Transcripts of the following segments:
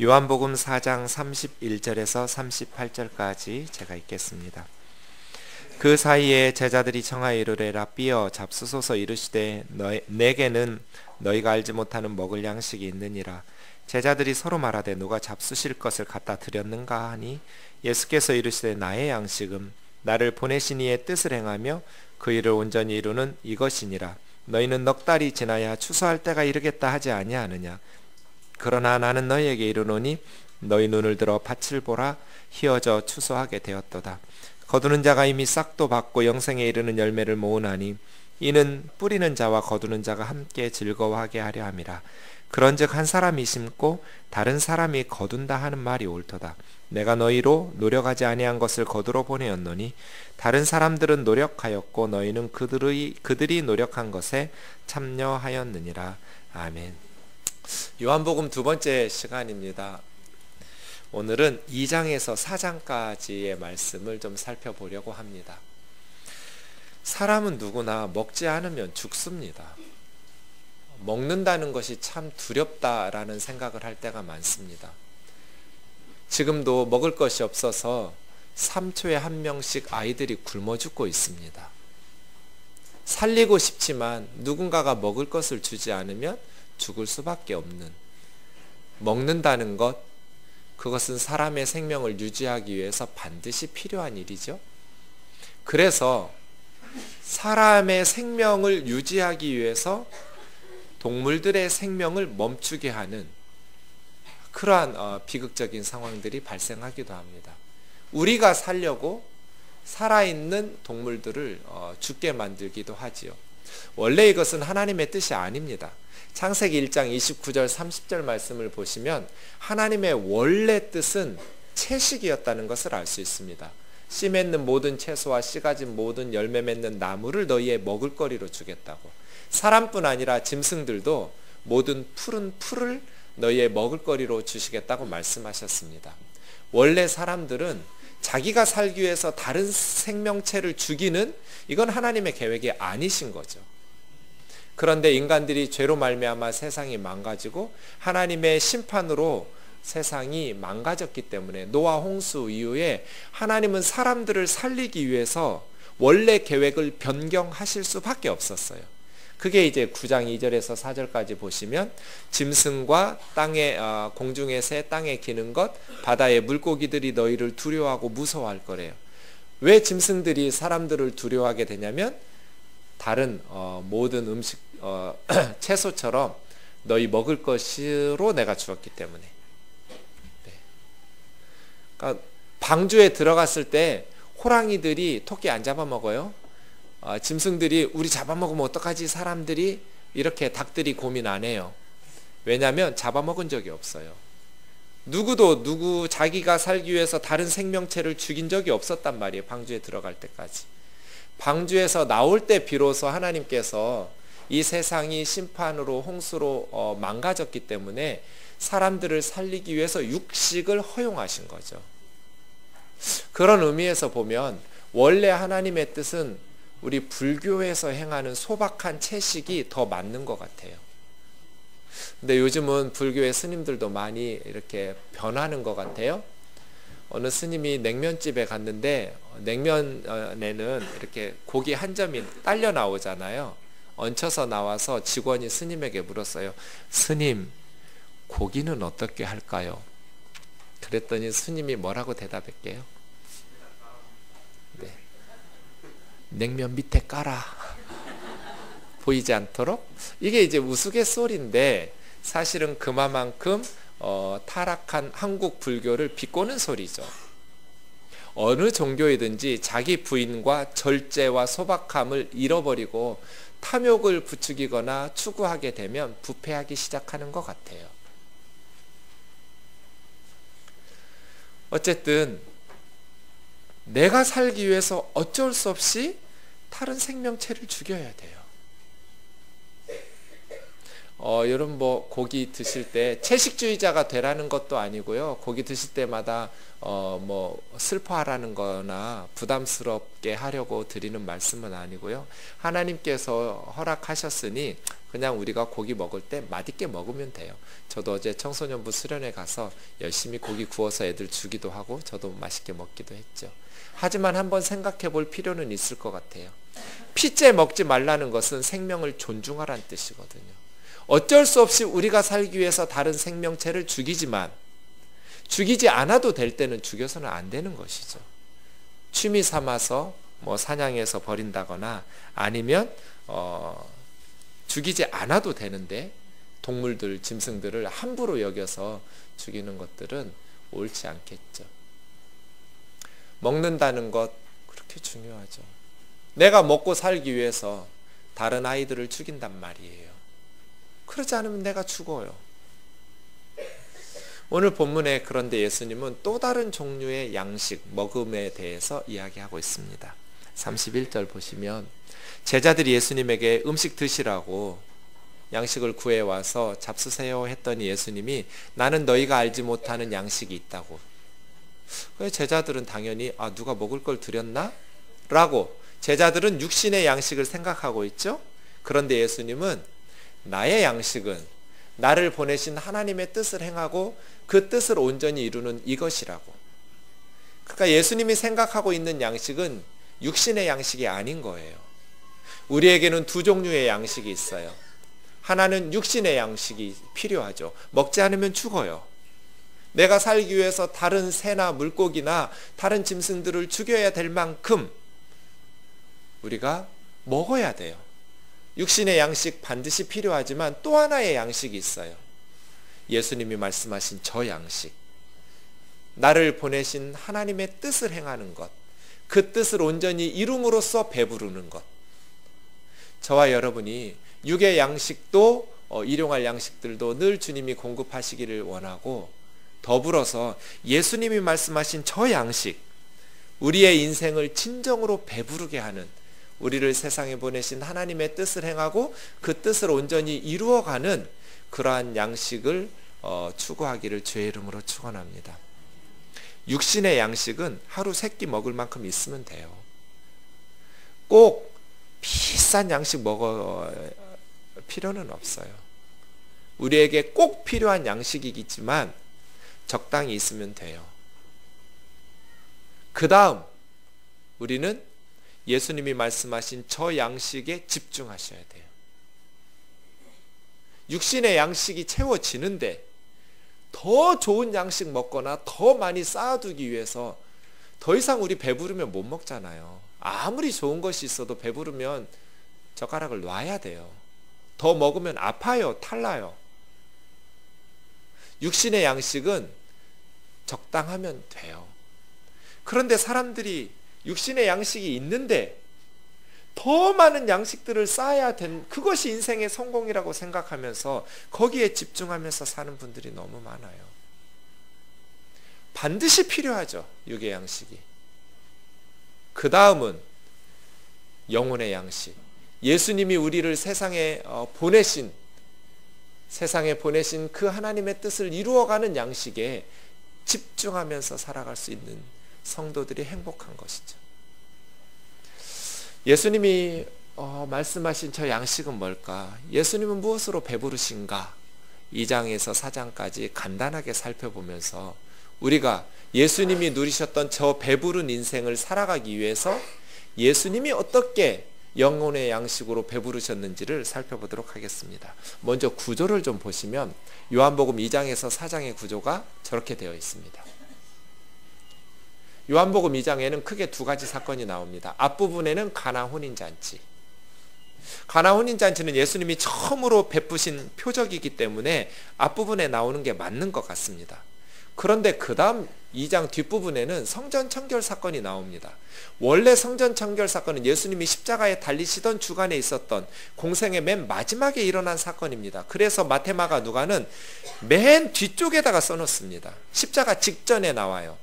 요한복음 4장 31절에서 38절까지 제가 읽겠습니다. 그 사이에 제자들이 청하여 이르되 라삐여 잡수소서 이르시되 내게는 너희가 알지 못하는 먹을 양식이 있느니라. 제자들이 서로 말하되 누가 잡수실 것을 갖다 드렸는가 하니 예수께서 이르시되 나의 양식은 나를 보내신 이의 뜻을 행하며 그 일을 온전히 이루는 이것이니라. 너희는 넉 달이 지나야 추수할 때가 이르겠다 하지 아니하느냐. 그러나 나는 너희에게 이르노니 너희 눈을 들어 밭을 보라. 희어져 추수하게 되었도다. 거두는 자가 이미 싹도 받고 영생에 이르는 열매를 모으나니 이는 뿌리는 자와 거두는 자가 함께 즐거워하게 하려 함이라. 그런즉 한 사람이 심고 다른 사람이 거둔다 하는 말이 옳도다. 내가 너희로 노력하지 아니한 것을 거두러 보내었노니 다른 사람들은 노력하였고 너희는 그들이 노력한 것에 참여하였느니라. 아멘. 요한복음 두 번째 시간입니다. 오늘은 2장에서 4장까지의 말씀을 좀 살펴보려고 합니다. 사람은 누구나 먹지 않으면 죽습니다. 먹는다는 것이 참 두렵다라는 생각을 할 때가 많습니다. 지금도 먹을 것이 없어서 3초에 한 명씩 아이들이 굶어 죽고 있습니다. 살리고 싶지만 누군가가 먹을 것을 주지 않으면 죽을 수밖에 없는, 먹는다는 것, 그것은 사람의 생명을 유지하기 위해서 반드시 필요한 일이죠. 그래서 사람의 생명을 유지하기 위해서 동물들의 생명을 멈추게 하는 그러한 비극적인 상황들이 발생하기도 합니다. 우리가 살려고 살아있는 동물들을 죽게 만들기도 하지요. 원래 이것은 하나님의 뜻이 아닙니다. 창세기 1장 29절 30절 말씀을 보시면 하나님의 원래 뜻은 채식이었다는 것을 알 수 있습니다. 씨 맺는 모든 채소와 씨 가진 모든 열매 맺는 나무를 너희의 먹을거리로 주겠다고. 사람뿐 아니라 짐승들도 모든 푸른 풀을 너희의 먹을거리로 주시겠다고 말씀하셨습니다. 원래 사람들은 자기가 살기 위해서 다른 생명체를 죽이는, 이건 하나님의 계획이 아니신 거죠. 그런데 인간들이 죄로 말미암아 세상이 망가지고 하나님의 심판으로 세상이 망가졌기 때문에 노아 홍수 이후에 하나님은 사람들을 살리기 위해서 원래 계획을 변경하실 수밖에 없었어요. 그게 이제 9장 2절에서 4절까지 보시면 짐승과 땅에 공중의 새, 땅에 기는 것, 바다의 물고기들이 너희를 두려워하고 무서워할 거래요. 왜 짐승들이 사람들을 두려워하게 되냐면 다른 모든 음식 채소처럼 너희 먹을 것으로 내가 주었기 때문에. 네. 그러니까 방주에 들어갔을 때 호랑이들이 토끼 안 잡아먹어요. 짐승들이 우리 잡아먹으면 어떡하지? 사람들이 이렇게 닭들이 고민 안 해요. 왜냐하면 잡아먹은 적이 없어요. 누구 자기가 살기 위해서 다른 생명체를 죽인 적이 없었단 말이에요. 방주에 들어갈 때까지. 방주에서 나올 때 비로소 하나님께서 이 세상이 심판으로 홍수로 망가졌기 때문에 사람들을 살리기 위해서 육식을 허용하신 거죠. 그런 의미에서 보면 원래 하나님의 뜻은 우리 불교에서 행하는 소박한 채식이 더 맞는 것 같아요. 근데 요즘은 불교의 스님들도 많이 이렇게 변하는 것 같아요. 어느 스님이 냉면집에 갔는데 냉면에는 이렇게 고기 한 점이 딸려 나오잖아요. 얹혀서 나와서 직원이 스님에게 물었어요. 스님, 고기는 어떻게 할까요? 그랬더니 스님이 뭐라고 대답할게요? 네. 냉면 밑에 깔아. 보이지 않도록. 이게 이제 우스갯소리인데 사실은 그만큼 타락한 한국 불교를 비꼬는 소리죠. 어느 종교이든지 자기 부인과 절제와 소박함을 잃어버리고 탐욕을 부추기거나 추구하게 되면 부패하기 시작하는 것 같아요. 어쨌든 내가 살기 위해서 어쩔 수 없이 다른 생명체를 죽여야 돼요. 여러분 고기 드실 때 채식주의자가 되라는 것도 아니고요. 고기 드실 때마다 슬퍼하라는 거나 부담스럽게 하려고 드리는 말씀은 아니고요. 하나님께서 허락하셨으니 그냥 우리가 고기 먹을 때 맛있게 먹으면 돼요. 저도 어제 청소년부 수련회 가서 열심히 고기 구워서 애들 주기도 하고 저도 맛있게 먹기도 했죠. 하지만 한번 생각해 볼 필요는 있을 것 같아요. 피째 먹지 말라는 것은 생명을 존중하라는 뜻이거든요. 어쩔 수 없이 우리가 살기 위해서 다른 생명체를 죽이지만 죽이지 않아도 될 때는 죽여서는 안 되는 것이죠. 취미 삼아서 사냥해서 버린다거나 아니면 죽이지 않아도 되는데 동물들, 짐승들을 함부로 여겨서 죽이는 것들은 옳지 않겠죠. 먹는다는 것 그렇게 중요하죠. 내가 먹고 살기 위해서 다른 아이들을 죽인단 말이에요. 그러지 않으면 내가 죽어요. 오늘 본문에 그런데 예수님은 또 다른 종류의 양식, 먹음에 대해서 이야기하고 있습니다. 31절 보시면 제자들이 예수님에게 음식 드시라고 양식을 구해와서 잡수세요 했더니 예수님이 나는 너희가 알지 못하는 양식이 있다고. 제자들은 당연히 누가 먹을 걸 드렸나? 라고 제자들은 육신의 양식을 생각하고 있죠. 그런데 예수님은 나의 양식은 나를 보내신 하나님의 뜻을 행하고 그 뜻을 온전히 이루는 이것이라고. 그러니까 예수님이 생각하고 있는 양식은 육신의 양식이 아닌 거예요. 우리에게는 두 종류의 양식이 있어요. 하나는 육신의 양식이 필요하죠. 먹지 않으면 죽어요. 내가 살기 위해서 다른 새나 물고기나 다른 짐승들을 죽여야 될 만큼 우리가 먹어야 돼요. 육신의 양식 반드시 필요하지만 또 하나의 양식이 있어요. 예수님이 말씀하신 저 양식. 나를 보내신 하나님의 뜻을 행하는 것. 그 뜻을 온전히 이룸으로써 배부르는 것. 저와 여러분이 육의 양식도 일용할 양식들도 늘 주님이 공급하시기를 원하고 더불어서 예수님이 말씀하신 저 양식, 우리의 인생을 진정으로 배부르게 하는, 우리를 세상에 보내신 하나님의 뜻을 행하고 그 뜻을 온전히 이루어가는 그러한 양식을 추구하기를 주의 이름으로 축원합니다. 육신의 양식은 하루 3끼 먹을 만큼 있으면 돼요. 꼭 비싼 양식 먹을 필요는 없어요. 우리에게 꼭 필요한 양식이겠지만 적당히 있으면 돼요. 그 다음 우리는 예수님이 말씀하신 저 양식에 집중하셔야 돼요. 육신의 양식이 채워지는데 더 좋은 양식 먹거나 더 많이 쌓아두기 위해서 더 이상 우리 배부르면 못 먹잖아요. 아무리 좋은 것이 있어도 배부르면 젓가락을 놔야 돼요. 더 먹으면 아파요. 탈나요. 육신의 양식은 적당하면 돼요. 그런데 사람들이 육신의 양식이 있는데 더 많은 양식들을 쌓아야 된 그것이 인생의 성공이라고 생각하면서 거기에 집중하면서 사는 분들이 너무 많아요. 반드시 필요하죠. 육의 양식이. 그 다음은 영혼의 양식. 예수님이 우리를 세상에 보내신 그 하나님의 뜻을 이루어가는 양식에 집중하면서 살아갈 수 있는 성도들이 행복한 것이죠. 예수님이 말씀하신 저 양식은 뭘까? 예수님은 무엇으로 배부르신가? 2장에서 4장까지 간단하게 살펴보면서 우리가 예수님이 누리셨던 저 배부른 인생을 살아가기 위해서 예수님이 어떻게 영혼의 양식으로 배부르셨는지를 살펴보도록 하겠습니다. 먼저 구조를 좀 보시면 요한복음 2장에서 4장의 구조가 저렇게 되어 있습니다. 요한복음 2장에는 크게 두 가지 사건이 나옵니다. 앞부분에는 가나 혼인잔치. 가나 혼인잔치는 예수님이 처음으로 베푸신 표적이기 때문에 앞부분에 나오는 게 맞는 것 같습니다. 그런데 그 다음 2장 뒷부분에는 성전 청결 사건이 나옵니다. 원래 성전 청결 사건은 예수님이 십자가에 달리시던 주간에 있었던 공생의 맨 마지막에 일어난 사건입니다. 그래서 마태마가 누가는 맨 뒤쪽에다가 써놓습니다. 십자가 직전에 나와요.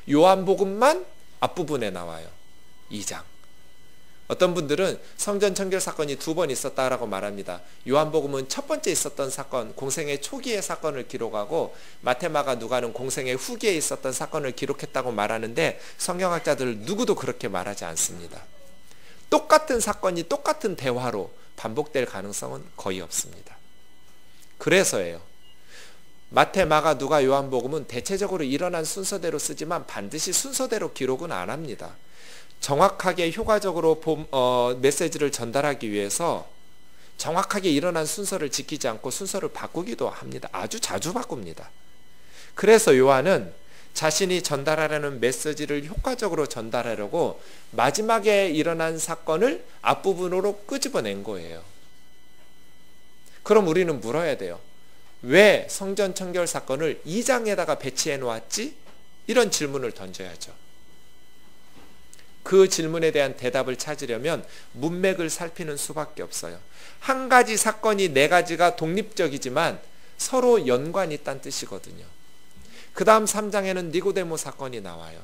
요한복음만 앞부분에 나와요. 2장. 어떤 분들은 성전 청결 사건이 2번 있었다라고 말합니다. 요한복음은 첫 번째 있었던 사건, 공생의 초기의 사건을 기록하고 마태마가 누가는 공생의 후기에 있었던 사건을 기록했다고 말하는데 성경학자들 누구도 그렇게 말하지 않습니다. 똑같은 사건이 똑같은 대화로 반복될 가능성은 거의 없습니다. 그래서예요. 마태, 마가, 누가, 요한복음은 대체적으로 일어난 순서대로 쓰지만 반드시 순서대로 기록은 안 합니다. 정확하게 효과적으로 메시지를 전달하기 위해서 정확하게 일어난 순서를 지키지 않고 순서를 바꾸기도 합니다. 아주 자주 바꿉니다. 그래서 요한은 자신이 전달하려는 메시지를 효과적으로 전달하려고 마지막에 일어난 사건을 앞부분으로 끄집어낸 거예요. 그럼 우리는 물어야 돼요. 왜 성전 청결 사건을 2장에다가 배치해 놓았지? 이런 질문을 던져야죠. 그 질문에 대한 대답을 찾으려면 문맥을 살피는 수밖에 없어요. 한 가지 사건이 네 가지가 독립적이지만 서로 연관이 있다는 뜻이거든요. 그 다음 3장에는 니고데모 사건이 나와요.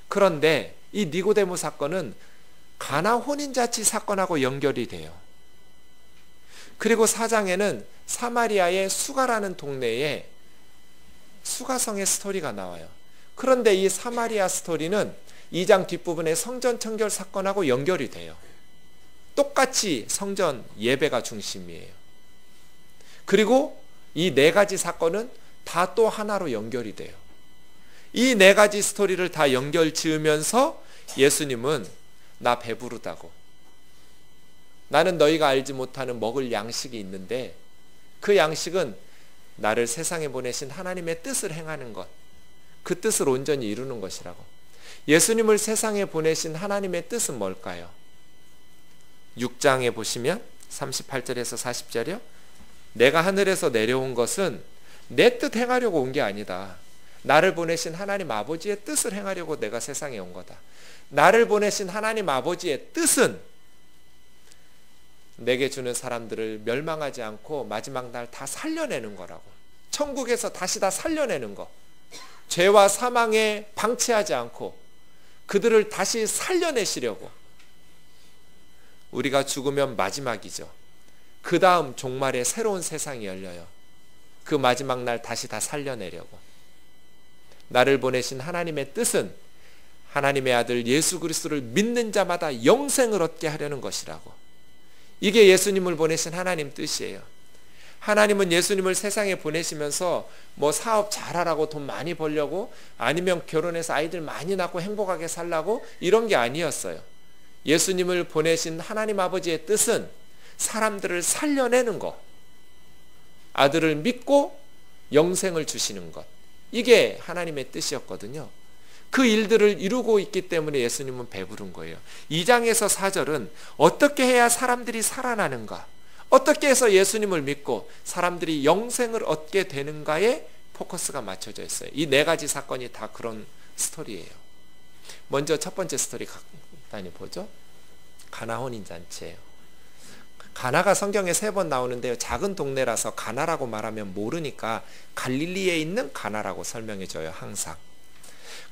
그런데 이 니고데모 사건은 가나 혼인잔치 사건하고 연결이 돼요. 그리고 4장에는 사마리아의 수가라는 동네에 수가성의 스토리가 나와요. 그런데 이 사마리아 스토리는 2장 뒷부분의 성전 청결 사건하고 연결이 돼요. 똑같이 성전 예배가 중심이에요. 그리고 이 네 가지 사건은 다 또 하나로 연결이 돼요. 이 네 가지 스토리를 다 연결 지으면서 예수님은 나 배부르다고, 나는 너희가 알지 못하는 먹을 양식이 있는데 그 양식은 나를 세상에 보내신 하나님의 뜻을 행하는 것, 그 뜻을 온전히 이루는 것이라고. 예수님을 세상에 보내신 하나님의 뜻은 뭘까요? 6장에 보시면 38절에서 40절이요. 내가 하늘에서 내려온 것은 내 뜻 행하려고 온 게 아니다. 나를 보내신 하나님 아버지의 뜻을 행하려고 내가 세상에 온 거다. 나를 보내신 하나님 아버지의 뜻은 내게 주는 사람들을 멸망하지 않고 마지막 날 다 살려내는 거라고. 천국에서 다시 다 살려내는 거. 죄와 사망에 방치하지 않고 그들을 다시 살려내시려고. 우리가 죽으면 마지막이죠. 그 다음 종말에 새로운 세상이 열려요. 그 마지막 날 다시 다 살려내려고. 나를 보내신 하나님의 뜻은 하나님의 아들 예수 그리스도를 믿는 자마다 영생을 얻게 하려는 것이라고. 이게 예수님을 보내신 하나님 뜻이에요. 하나님은 예수님을 세상에 보내시면서 뭐 사업 잘하라고 돈 많이 벌려고, 아니면 결혼해서 아이들 많이 낳고 행복하게 살라고, 이런 게 아니었어요. 예수님을 보내신 하나님 아버지의 뜻은 사람들을 살려내는 것, 아들을 믿고 영생을 주시는 것, 이게 하나님의 뜻이었거든요. 그 일들을 이루고 있기 때문에 예수님은 배부른 거예요. 2장에서 4절은 어떻게 해야 사람들이 살아나는가, 어떻게 해서 예수님을 믿고 사람들이 영생을 얻게 되는가에 포커스가 맞춰져 있어요. 이 네 가지 사건이 다 그런 스토리예요. 먼저 첫 번째 스토리 간단히 보죠. 가나 혼인잔치예요. 가나가 성경에 3번 나오는데요. 작은 동네라서 가나라고 말하면 모르니까 갈릴리에 있는 가나라고 설명해줘요. 항상.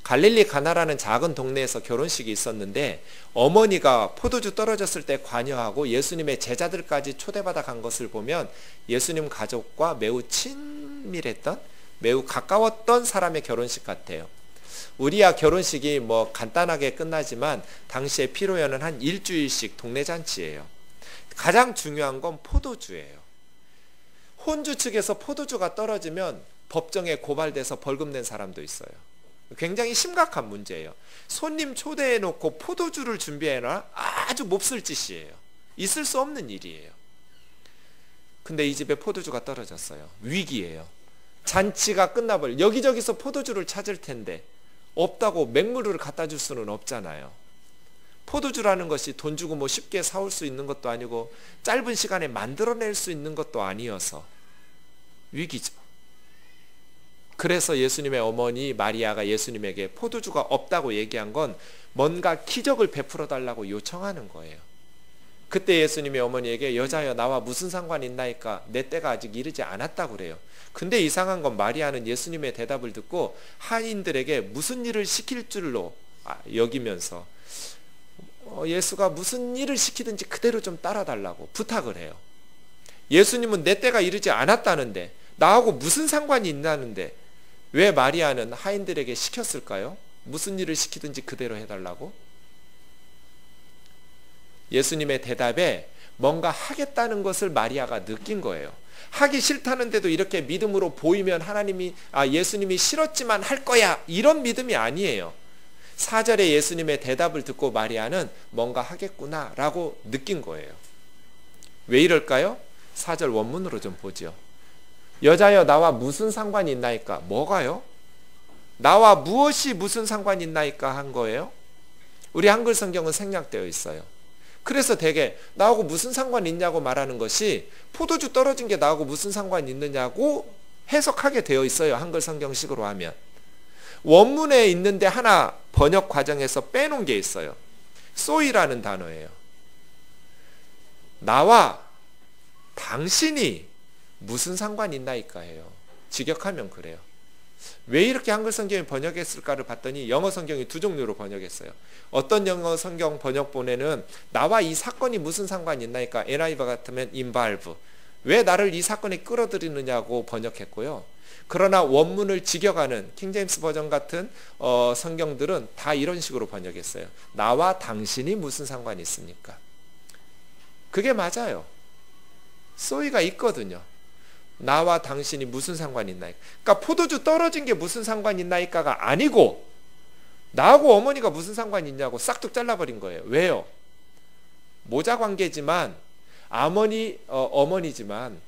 갈릴리 가나라는 작은 동네에서 결혼식이 있었는데 어머니가 포도주 떨어졌을 때 관여하고 예수님의 제자들까지 초대받아 간 것을 보면 예수님 가족과 매우 친밀했던, 매우 가까웠던 사람의 결혼식 같아요. 우리야 결혼식이 뭐 간단하게 끝나지만 당시에 피로연은 한 일주일씩 동네 잔치예요. 가장 중요한 건 포도주예요. 혼주 측에서 포도주가 떨어지면 법정에 고발돼서 벌금 낸 사람도 있어요. 굉장히 심각한 문제예요. 손님 초대해놓고 포도주를 준비해놔? 아주 몹쓸 짓이에요. 있을 수 없는 일이에요. 근데 이 집에 포도주가 떨어졌어요. 위기예요. 잔치가 끝나버려. 여기저기서 포도주를 찾을 텐데 없다고 맹물을 갖다 줄 수는 없잖아요. 포도주라는 것이 돈 주고 뭐 쉽게 사올 수 있는 것도 아니고 짧은 시간에 만들어낼 수 있는 것도 아니어서 위기죠. 그래서 예수님의 어머니 마리아가 예수님에게 포도주가 없다고 얘기한 건 뭔가 기적을 베풀어 달라고 요청하는 거예요. 그때 예수님의 어머니에게 여자여 나와 무슨 상관이 있나이까, 내 때가 아직 이르지 않았다고 그래요. 근데 이상한 건 마리아는 예수님의 대답을 듣고 하인들에게 무슨 일을 시킬 줄로 여기면서 예수가 무슨 일을 시키든지 그대로 좀 따라달라고 부탁을 해요. 예수님은 내 때가 이르지 않았다는데, 나하고 무슨 상관이 있나는데 왜 마리아는 하인들에게 시켰을까요? 무슨 일을 시키든지 그대로 해달라고? 예수님의 대답에 뭔가 하겠다는 것을 마리아가 느낀 거예요. 하기 싫다는데도 이렇게 믿음으로 보이면 예수님이 싫었지만 할 거야, 이런 믿음이 아니에요. 4절에 예수님의 대답을 듣고 마리아는 뭔가 하겠구나 라고 느낀 거예요. 왜 이럴까요? 4절 원문으로 좀 보죠. 여자여, 나와 무슨 상관이 있나이까? 뭐가요? 나와 무엇이 무슨 상관이 있나이까 한 거예요? 우리 한글 성경은 생략되어 있어요. 그래서 대개 나하고 무슨 상관이 있냐고 말하는 것이 포도주 떨어진 게 나하고 무슨 상관이 있느냐고 해석하게 되어 있어요. 한글 성경식으로 하면. 원문에 있는데 하나 번역 과정에서 빼놓은 게 있어요. 소이라는 단어예요. 나와 당신이 무슨 상관이 있나이까 해요. 직역하면 그래요. 왜 이렇게 한글 성경이 번역했을까를 봤더니 영어 성경이 두 종류로 번역했어요. 어떤 영어 성경 번역본에는 나와 이 사건이 무슨 상관이 있나이까, NIV 같으면 involve, 왜 나를 이 사건에 끌어들이느냐고 번역했고요. 그러나 원문을 직역하는 킹제임스 버전 같은 성경들은 다 이런 식으로 번역했어요. 나와 당신이 무슨 상관이 있습니까? 그게 맞아요. 소이가 있거든요. 나와 당신이 무슨 상관이 있나이까. 그러니까 포도주 떨어진 게 무슨 상관이 있나이까가 아니고 나하고 어머니가 무슨 상관이 있냐고 싹둑 잘라버린 거예요. 왜요? 모자 관계지만 어머니지만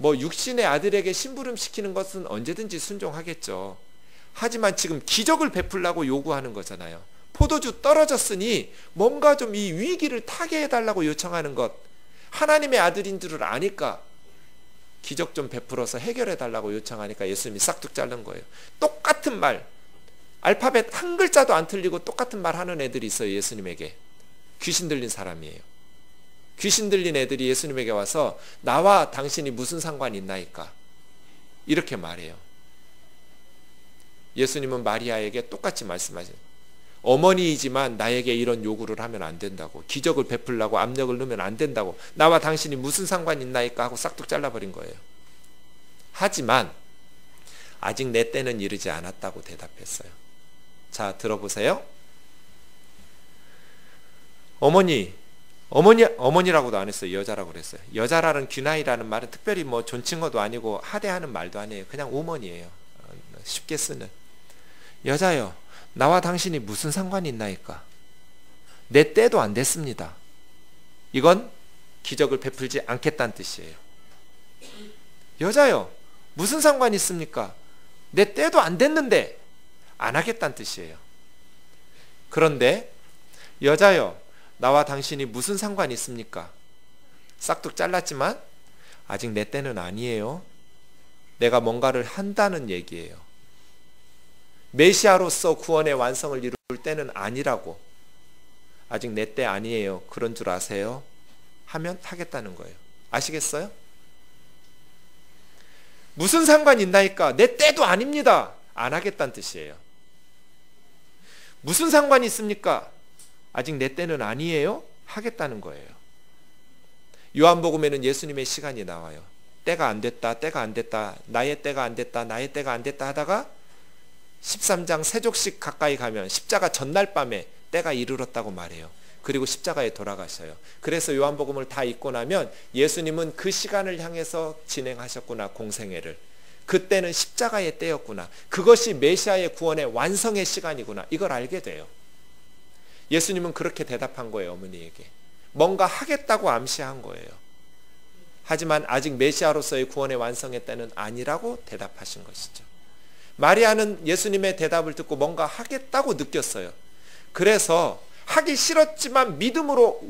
육신의 아들에게 심부름 시키는 것은 언제든지 순종하겠죠. 하지만 지금 기적을 베풀라고 요구하는 거잖아요. 포도주 떨어졌으니 뭔가 좀 이 위기를 타게 해달라고 요청하는 것. 하나님의 아들인 줄을 아니까 기적 좀 베풀어서 해결해달라고 요청하니까 예수님이 싹둑 자른 거예요. 똑같은 말, 알파벳 한 글자도 안 틀리고 똑같은 말 하는 애들이 있어요. 예수님에게. 귀신 들린 사람이에요. 귀신 들린 애들이 예수님에게 와서 나와 당신이 무슨 상관이 있나이까, 이렇게 말해요. 예수님은 마리아에게 똑같이 말씀하세요. 어머니이지만 나에게 이런 요구를 하면 안 된다고, 기적을 베풀라고 압력을 넣으면 안 된다고, 나와 당신이 무슨 상관이 있나이까 하고 싹둑 잘라버린 거예요. 하지만 아직 내 때는 이르지 않았다고 대답했어요. 자, 들어보세요. 어머니라고도 안 했어요. 여자라고 그랬어요. 여자라는 귀나이라는 말은 특별히 존칭어도 아니고 하대하는 말도 아니에요. 그냥 우먼이에요. 쉽게 쓰는. 여자여, 나와 당신이 무슨 상관이 있나이까? 내 때도 안 됐습니다. 이건 기적을 베풀지 않겠다는 뜻이에요. 여자여, 무슨 상관이 있습니까? 내 때도 안 됐는데 안 하겠다는 뜻이에요. 그런데 여자여, 나와 당신이 무슨 상관이 있습니까? 싹둑 잘랐지만 아직 내 때는 아니에요. 내가 뭔가를 한다는 얘기예요. 메시아로서 구원의 완성을 이룰 때는 아니라고. 아직 내 때 아니에요. 그런 줄 아세요? 하면 하겠다는 거예요. 아시겠어요? 무슨 상관이 있나이까? 내 때도 아닙니다. 안 하겠다는 뜻이에요. 무슨 상관이 있습니까? 아직 내 때는 아니에요? 하겠다는 거예요. 요한복음에는 예수님의 시간이 나와요. 때가 안 됐다, 때가 안 됐다, 나의 때가 안 됐다, 나의 때가 안 됐다 하다가 13장 세족식 가까이 가면 십자가 전날 밤에 때가 이르렀다고 말해요. 그리고 십자가에 돌아가셔요. 그래서 요한복음을 다 읽고 나면 예수님은 그 시간을 향해서 진행하셨구나, 공생애를. 그때는 십자가의 때였구나. 그것이 메시아의 구원의 완성의 시간이구나. 이걸 알게 돼요. 예수님은 그렇게 대답한 거예요. 어머니에게. 뭔가 하겠다고 암시한 거예요. 하지만 아직 메시아로서의 구원의 완성의 때는 아니라고 대답하신 것이죠. 마리아는 예수님의 대답을 듣고 뭔가 하겠다고 느꼈어요. 그래서 하기 싫었지만 믿음으로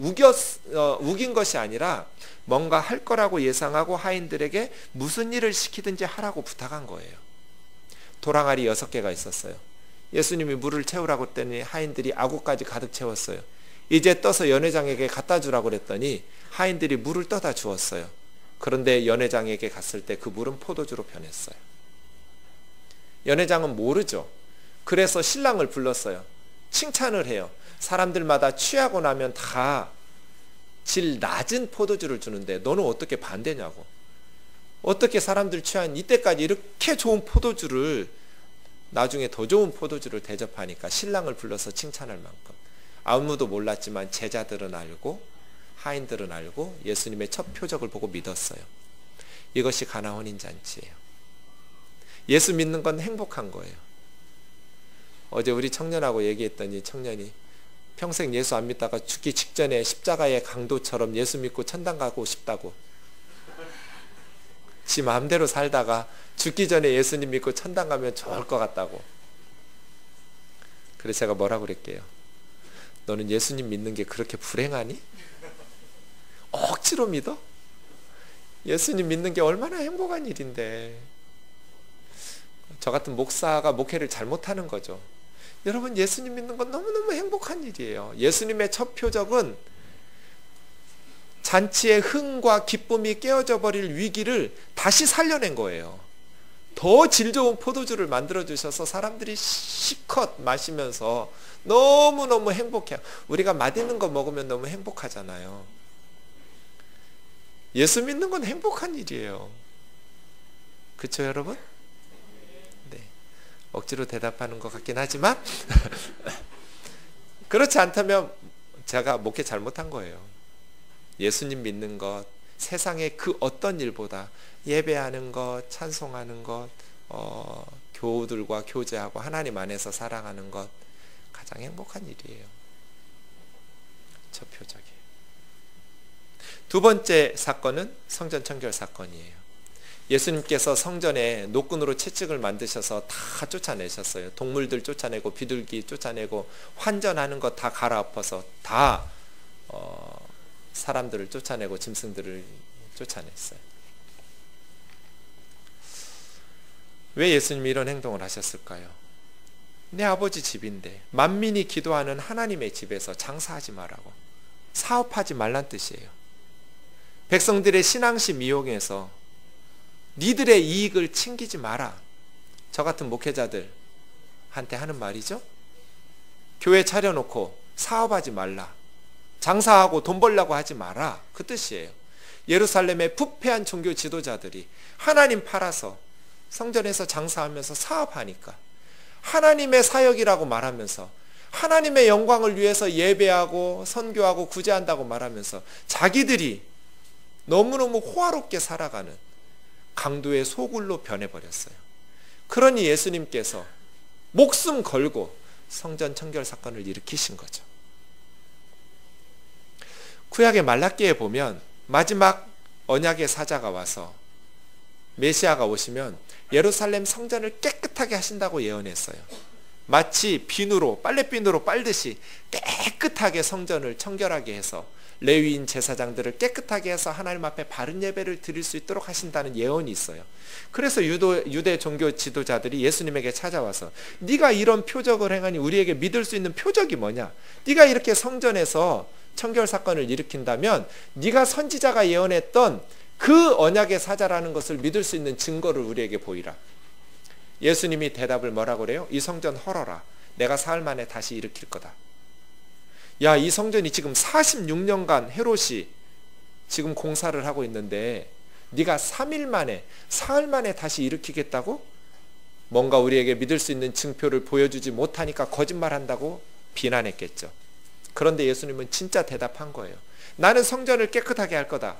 우긴 것이 아니라 뭔가 할 거라고 예상하고 하인들에게 무슨 일을 시키든지 하라고 부탁한 거예요. 도랑알이 6개가 있었어요. 예수님이 물을 채우라고 했더니 하인들이 아구까지 가득 채웠어요. 이제 떠서 연회장에게 갖다 주라고 그랬더니 하인들이 물을 떠다 주었어요. 그런데 연회장에게 갔을 때 그 물은 포도주로 변했어요. 연회장은 모르죠. 그래서 신랑을 불렀어요. 칭찬을 해요. 사람들마다 취하고 나면 다 질 낮은 포도주를 주는데 너는 어떻게 반대냐고. 어떻게 사람들 취한 이때까지 이렇게 좋은 포도주를 나중에 더 좋은 포도주를 대접하니까 신랑을 불러서 칭찬할 만큼. 아무도 몰랐지만 제자들은 알고 하인들은 알고 예수님의 첫 표적을 보고 믿었어요. 이것이 가나 혼인잔치예요. 예수 믿는 건 행복한 거예요. 어제 우리 청년하고 얘기했더니 청년이 평생 예수 안 믿다가 죽기 직전에 십자가의 강도처럼 예수 믿고 천당 가고 싶다고. 지 마음대로 살다가 죽기 전에 예수님 믿고 천당 가면 좋을 것 같다고. 그래서 제가 뭐라고 그랬게요. 너는 예수님 믿는 게 그렇게 불행하니? 억지로 믿어? 예수님 믿는 게 얼마나 행복한 일인데. 저 같은 목사가 목회를 잘못하는 거죠. 여러분, 예수님 믿는 건 너무너무 행복한 일이에요. 예수님의 첫 표적은 잔치의 흥과 기쁨이 깨어져 버릴 위기를 다시 살려낸 거예요. 더 질 좋은 포도주를 만들어 주셔서 사람들이 실컷 마시면서 너무너무 행복해요. 우리가 맛있는 거 먹으면 너무 행복하잖아요. 예수 믿는 건 행복한 일이에요. 그렇죠, 여러분? 네. 억지로 대답하는 것 같긴 하지만 그렇지 않다면 제가 목회 잘못한 거예요. 예수님 믿는 것, 세상의 그 어떤 일보다 예배하는 것, 찬송하는 것, 교우들과 교제하고 하나님 안에서 사랑하는 것 가장 행복한 일이에요. 첫 표적이에요. 두 번째 사건은 성전 청결 사건이에요. 예수님께서 성전에 노끈으로 채찍을 만드셔서 다 쫓아내셨어요. 동물들 쫓아내고 비둘기 쫓아내고 환전하는 것 다 갈아엎어서 다 사람들을 쫓아내고 짐승들을 쫓아냈어요. 왜 예수님이 이런 행동을 하셨을까요? 내 아버지 집인데, 만민이 기도하는 하나님의 집에서 장사하지 말라고, 사업하지 말란 뜻이에요. 백성들의 신앙심 이용해서 니들의 이익을 챙기지 마라. 저 같은 목회자들한테 하는 말이죠. 교회 차려놓고 사업하지 말라, 장사하고 돈 벌려고 하지 마라, 그 뜻이에요. 예루살렘의 부패한 종교 지도자들이 하나님 팔아서 성전에서 장사하면서 사업하니까 하나님의 사역이라고 말하면서 하나님의 영광을 위해서 예배하고 선교하고 구제한다고 말하면서 자기들이 너무너무 호화롭게 살아가는 강도의 소굴로 변해버렸어요. 그러니 예수님께서 목숨 걸고 성전 청결 사건을 일으키신 거죠. 구약의 말라기에 보면 마지막 언약의 사자가 와서 메시아가 오시면 예루살렘 성전을 깨끗하게 하신다고 예언했어요. 마치 비누로, 빨래비누로 빨듯이 깨끗하게 성전을 청결하게 해서 레위인 제사장들을 깨끗하게 해서 하나님 앞에 바른 예배를 드릴 수 있도록 하신다는 예언이 있어요. 그래서 유대 종교 지도자들이 예수님에게 찾아와서 네가 이런 표적을 행하니 우리에게 믿을 수 있는 표적이 뭐냐? 네가 이렇게 성전에서 청결 사건을 일으킨다면 네가 선지자가 예언했던 그 언약의 사자라는 것을 믿을 수 있는 증거를 우리에게 보이라. 예수님이 대답을 뭐라고 그래요? 이 성전 헐어라. 내가 사흘 만에 다시 일으킬 거다. 야, 이 성전이 지금 46년간 헤롯이 지금 공사를 하고 있는데 네가 3일 만에, 사흘 만에 다시 일으키겠다고? 뭔가 우리에게 믿을 수 있는 증표를 보여주지 못하니까 거짓말한다고 비난했겠죠. 그런데 예수님은 진짜 대답한 거예요. 나는 성전을 깨끗하게 할 거다.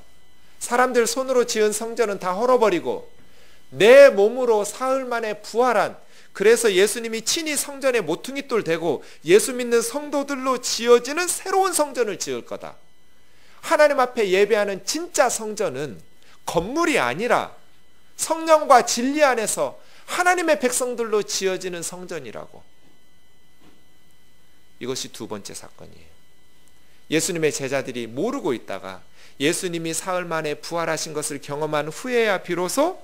사람들 손으로 지은 성전은 다 헐어버리고 내 몸으로 사흘 만에 부활한, 그래서 예수님이 친히 성전에 모퉁이돌 대고 예수 믿는 성도들로 지어지는 새로운 성전을 지을 거다. 하나님 앞에 예배하는 진짜 성전은 건물이 아니라 성령과 진리 안에서 하나님의 백성들로 지어지는 성전이라고. 이것이 두 번째 사건이에요. 예수님의 제자들이 모르고 있다가 예수님이 사흘 만에 부활하신 것을 경험한 후에야 비로소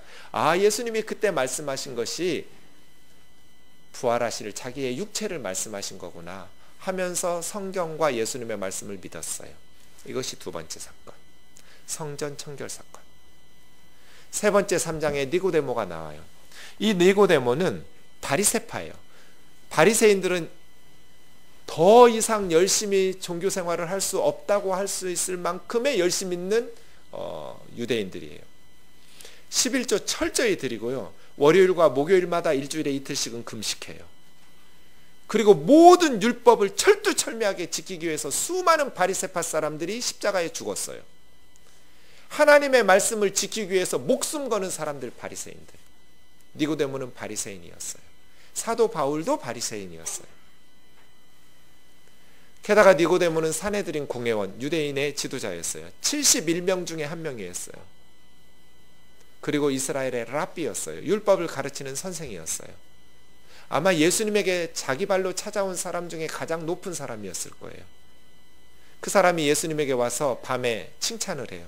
예수님이 그때 말씀하신 것이 부활하실 자기의 육체를 말씀하신 거구나 하면서 성경과 예수님의 말씀을 믿었어요. 이것이 두 번째 사건, 성전 청결 사건. 세 번째 3장에 니고데모가 나와요. 이 니고데모는 바리새파예요. 바리새인들은 더 이상 열심히 종교 생활을 할 수 없다고 할 수 있을 만큼의 열심히 있는 유대인들이에요. 11조 철저히 드리고요. 월요일과 목요일마다 일주일에 이틀씩은 금식해요. 그리고 모든 율법을 철두철미하게 지키기 위해서 수많은 바리새파 사람들이 십자가에 죽었어요. 하나님의 말씀을 지키기 위해서 목숨 거는 사람들, 바리새인들. 니고데모는 바리새인이었어요. 사도 바울도 바리새인이었어요. 게다가 니고데모는 사내들인 공회원, 유대인의 지도자였어요. 71명 중에 한 명이었어요. 그리고 이스라엘의 랍비였어요. 율법을 가르치는 선생이었어요. 아마 예수님에게 자기 발로 찾아온 사람 중에 가장 높은 사람이었을 거예요. 그 사람이 예수님에게 와서 밤에 칭찬을 해요.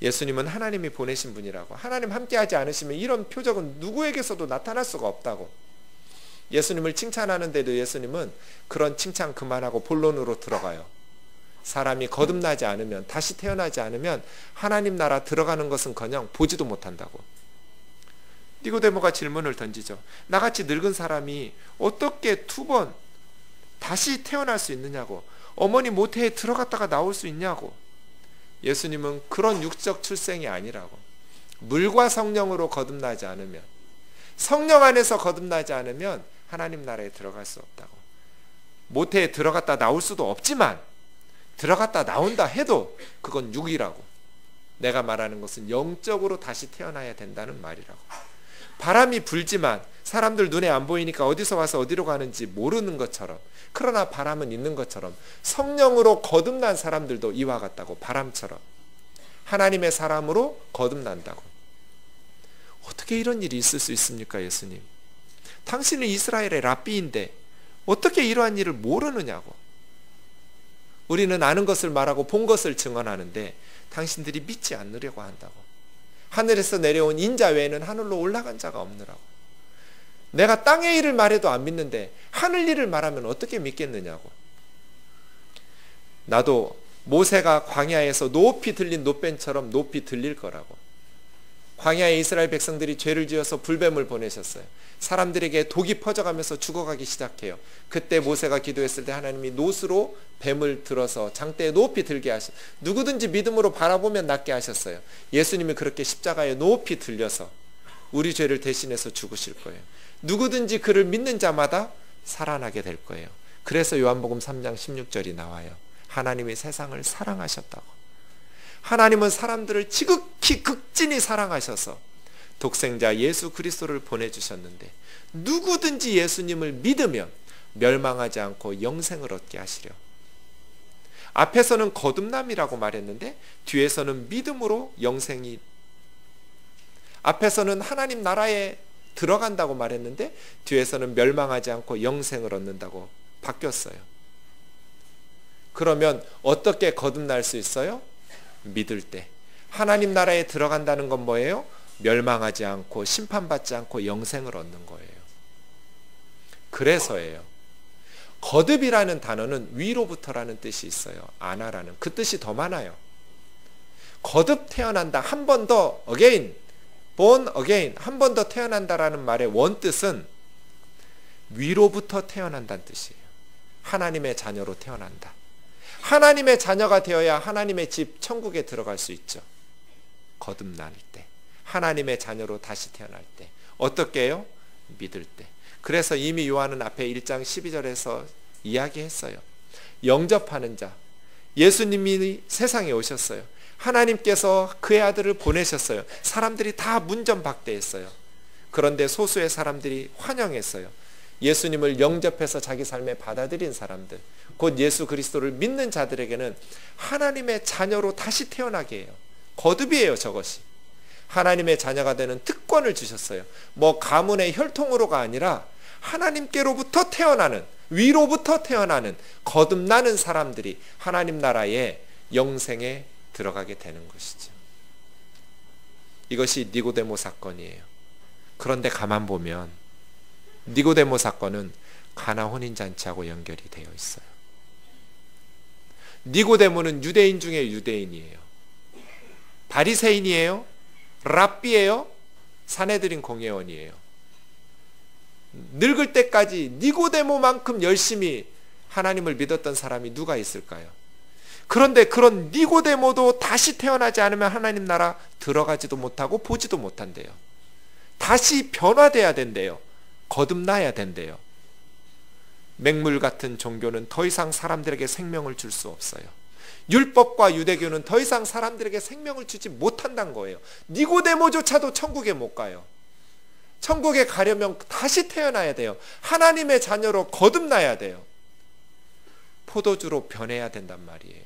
예수님은 하나님이 보내신 분이라고. 하나님 함께하지 않으시면 이런 표적은 누구에게서도 나타날 수가 없다고. 예수님을 칭찬하는데도 예수님은 그런 칭찬 그만하고 본론으로 들어가요. 사람이 거듭나지 않으면, 다시 태어나지 않으면 하나님 나라 들어가는 것은커녕 보지도 못한다고. 니고데모가 질문을 던지죠. 나같이 늙은 사람이 어떻게 2번 다시 태어날 수 있느냐고. 어머니 모태에 들어갔다가 나올 수 있냐고. 예수님은 그런 육적 출생이 아니라고. 물과 성령으로 거듭나지 않으면, 성령 안에서 거듭나지 않으면 하나님 나라에 들어갈 수 없다고. 모태에 들어갔다 나올 수도 없지만 들어갔다 나온다 해도 그건 육이라고. 내가 말하는 것은 영적으로 다시 태어나야 된다는 말이라고. 바람이 불지만 사람들 눈에 안 보이니까 어디서 와서 어디로 가는지 모르는 것처럼, 그러나 바람은 있는 것처럼 성령으로 거듭난 사람들도 이와 같다고. 바람처럼 하나님의 사람으로 거듭난다고. 어떻게 이런 일이 있을 수 있습니까? 예수님, 당신은 이스라엘의 랍비인데 어떻게 이러한 일을 모르느냐고. 우리는 아는 것을 말하고 본 것을 증언하는데 당신들이 믿지 않으려고 한다고. 하늘에서 내려온 인자 외에는 하늘로 올라간 자가 없느라고. 내가 땅의 일을 말해도 안 믿는데 하늘 일을 말하면 어떻게 믿겠느냐고. 나도 모세가 광야에서 높이 들린 노뱀처럼 높이 들릴 거라고. 광야에 이스라엘 백성들이 죄를 지어서 불뱀을 보내셨어요. 사람들에게 독이 퍼져가면서 죽어가기 시작해요. 그때 모세가 기도했을 때 하나님이 놋으로 뱀을 들어서 장대에 높이 들게 하셨어요. 누구든지 믿음으로 바라보면 낫게 하셨어요. 예수님이 그렇게 십자가에 높이 들려서 우리 죄를 대신해서 죽으실 거예요. 누구든지 그를 믿는 자마다 살아나게 될 거예요. 그래서 요한복음 3장 16절이 나와요. 하나님이 세상을 사랑하셨다고. 하나님은 사람들을 지극히 극진히 사랑하셔서 독생자 예수 그리스도를 보내주셨는데 누구든지 예수님을 믿으면 멸망하지 않고 영생을 얻게 하시려. 앞에서는 거듭남이라고 말했는데 뒤에서는 믿음으로 영생이, 앞에서는 하나님 나라에 들어간다고 말했는데 뒤에서는 멸망하지 않고 영생을 얻는다고 바뀌었어요. 그러면 어떻게 거듭날 수 있어요? 믿을 때. 하나님 나라에 들어간다는 건 뭐예요? 멸망하지 않고 심판받지 않고 영생을 얻는 거예요. 그래서예요. 거듭이라는 단어는 위로부터라는 뜻이 있어요. 아나라는. 그 뜻이 더 많아요. 거듭 태어난다. 한 번 더 again, born again, 한 번 더 태어난다라는 말의 원뜻은 위로부터 태어난다는 뜻이에요. 하나님의 자녀로 태어난다. 하나님의 자녀가 되어야 하나님의 집 천국에 들어갈 수 있죠. 거듭날 때, 하나님의 자녀로 다시 태어날 때. 어떻게 해요? 믿을 때. 그래서 이미 요한은 앞에 1장 12절에서 이야기했어요. 영접하는 자, 예수님이 세상에 오셨어요. 하나님께서 그의 아들을 보내셨어요. 사람들이 다 문전박대했어요. 그런데 소수의 사람들이 환영했어요. 예수님을 영접해서 자기 삶에 받아들인 사람들, 곧 예수 그리스도를 믿는 자들에게는 하나님의 자녀로 다시 태어나게 해요. 거듭이에요. 저것이 하나님의 자녀가 되는 특권을 주셨어요. 뭐 가문의 혈통으로가 아니라 하나님께로부터 태어나는, 위로부터 태어나는, 거듭나는 사람들이 하나님 나라의 영생에 들어가게 되는 것이죠. 이것이 니고데모 사건이에요. 그런데 가만 보면 니고데모 사건은 가나 혼인잔치하고 연결이 되어 있어요. 니고데모는 유대인 중에 유대인이에요. 바리새인이에요. 랍비예요. 사내들인 공회원이에요. 늙을 때까지 니고데모만큼 열심히 하나님을 믿었던 사람이 누가 있을까요? 그런데 그런 니고데모도 다시 태어나지 않으면 하나님 나라 들어가지도 못하고 보지도 못한대요. 다시 변화돼야 된대요. 거듭나야 된대요. 맹물 같은 종교는 더 이상 사람들에게 생명을 줄 수 없어요. 율법과 유대교는 더 이상 사람들에게 생명을 주지 못한다는 거예요. 니고데모조차도 천국에 못 가요. 천국에 가려면 다시 태어나야 돼요. 하나님의 자녀로 거듭나야 돼요. 포도주로 변해야 된단 말이에요.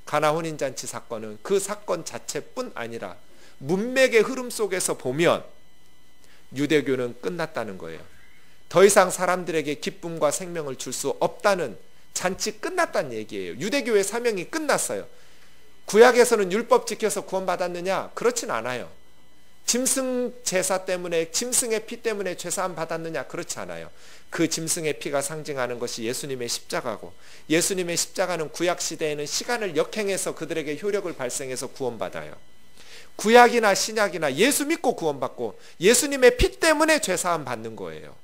가나 혼인잔치 사건은 그 사건 자체뿐 아니라 문맥의 흐름 속에서 보면 유대교는 끝났다는 거예요. 더 이상 사람들에게 기쁨과 생명을 줄 수 없다는, 잔치 끝났다는 얘기예요. 유대교의 사명이 끝났어요. 구약에서는 율법 지켜서 구원받았느냐? 그렇진 않아요. 짐승 제사 때문에, 짐승의 피 때문에 죄사함 받았느냐? 그렇지 않아요. 그 짐승의 피가 상징하는 것이 예수님의 십자가고, 예수님의 십자가는 구약 시대에는 시간을 역행해서 그들에게 효력을 발생해서 구원받아요. 구약이나 신약이나 예수 믿고 구원받고 예수님의 피 때문에 죄사함 받는 거예요.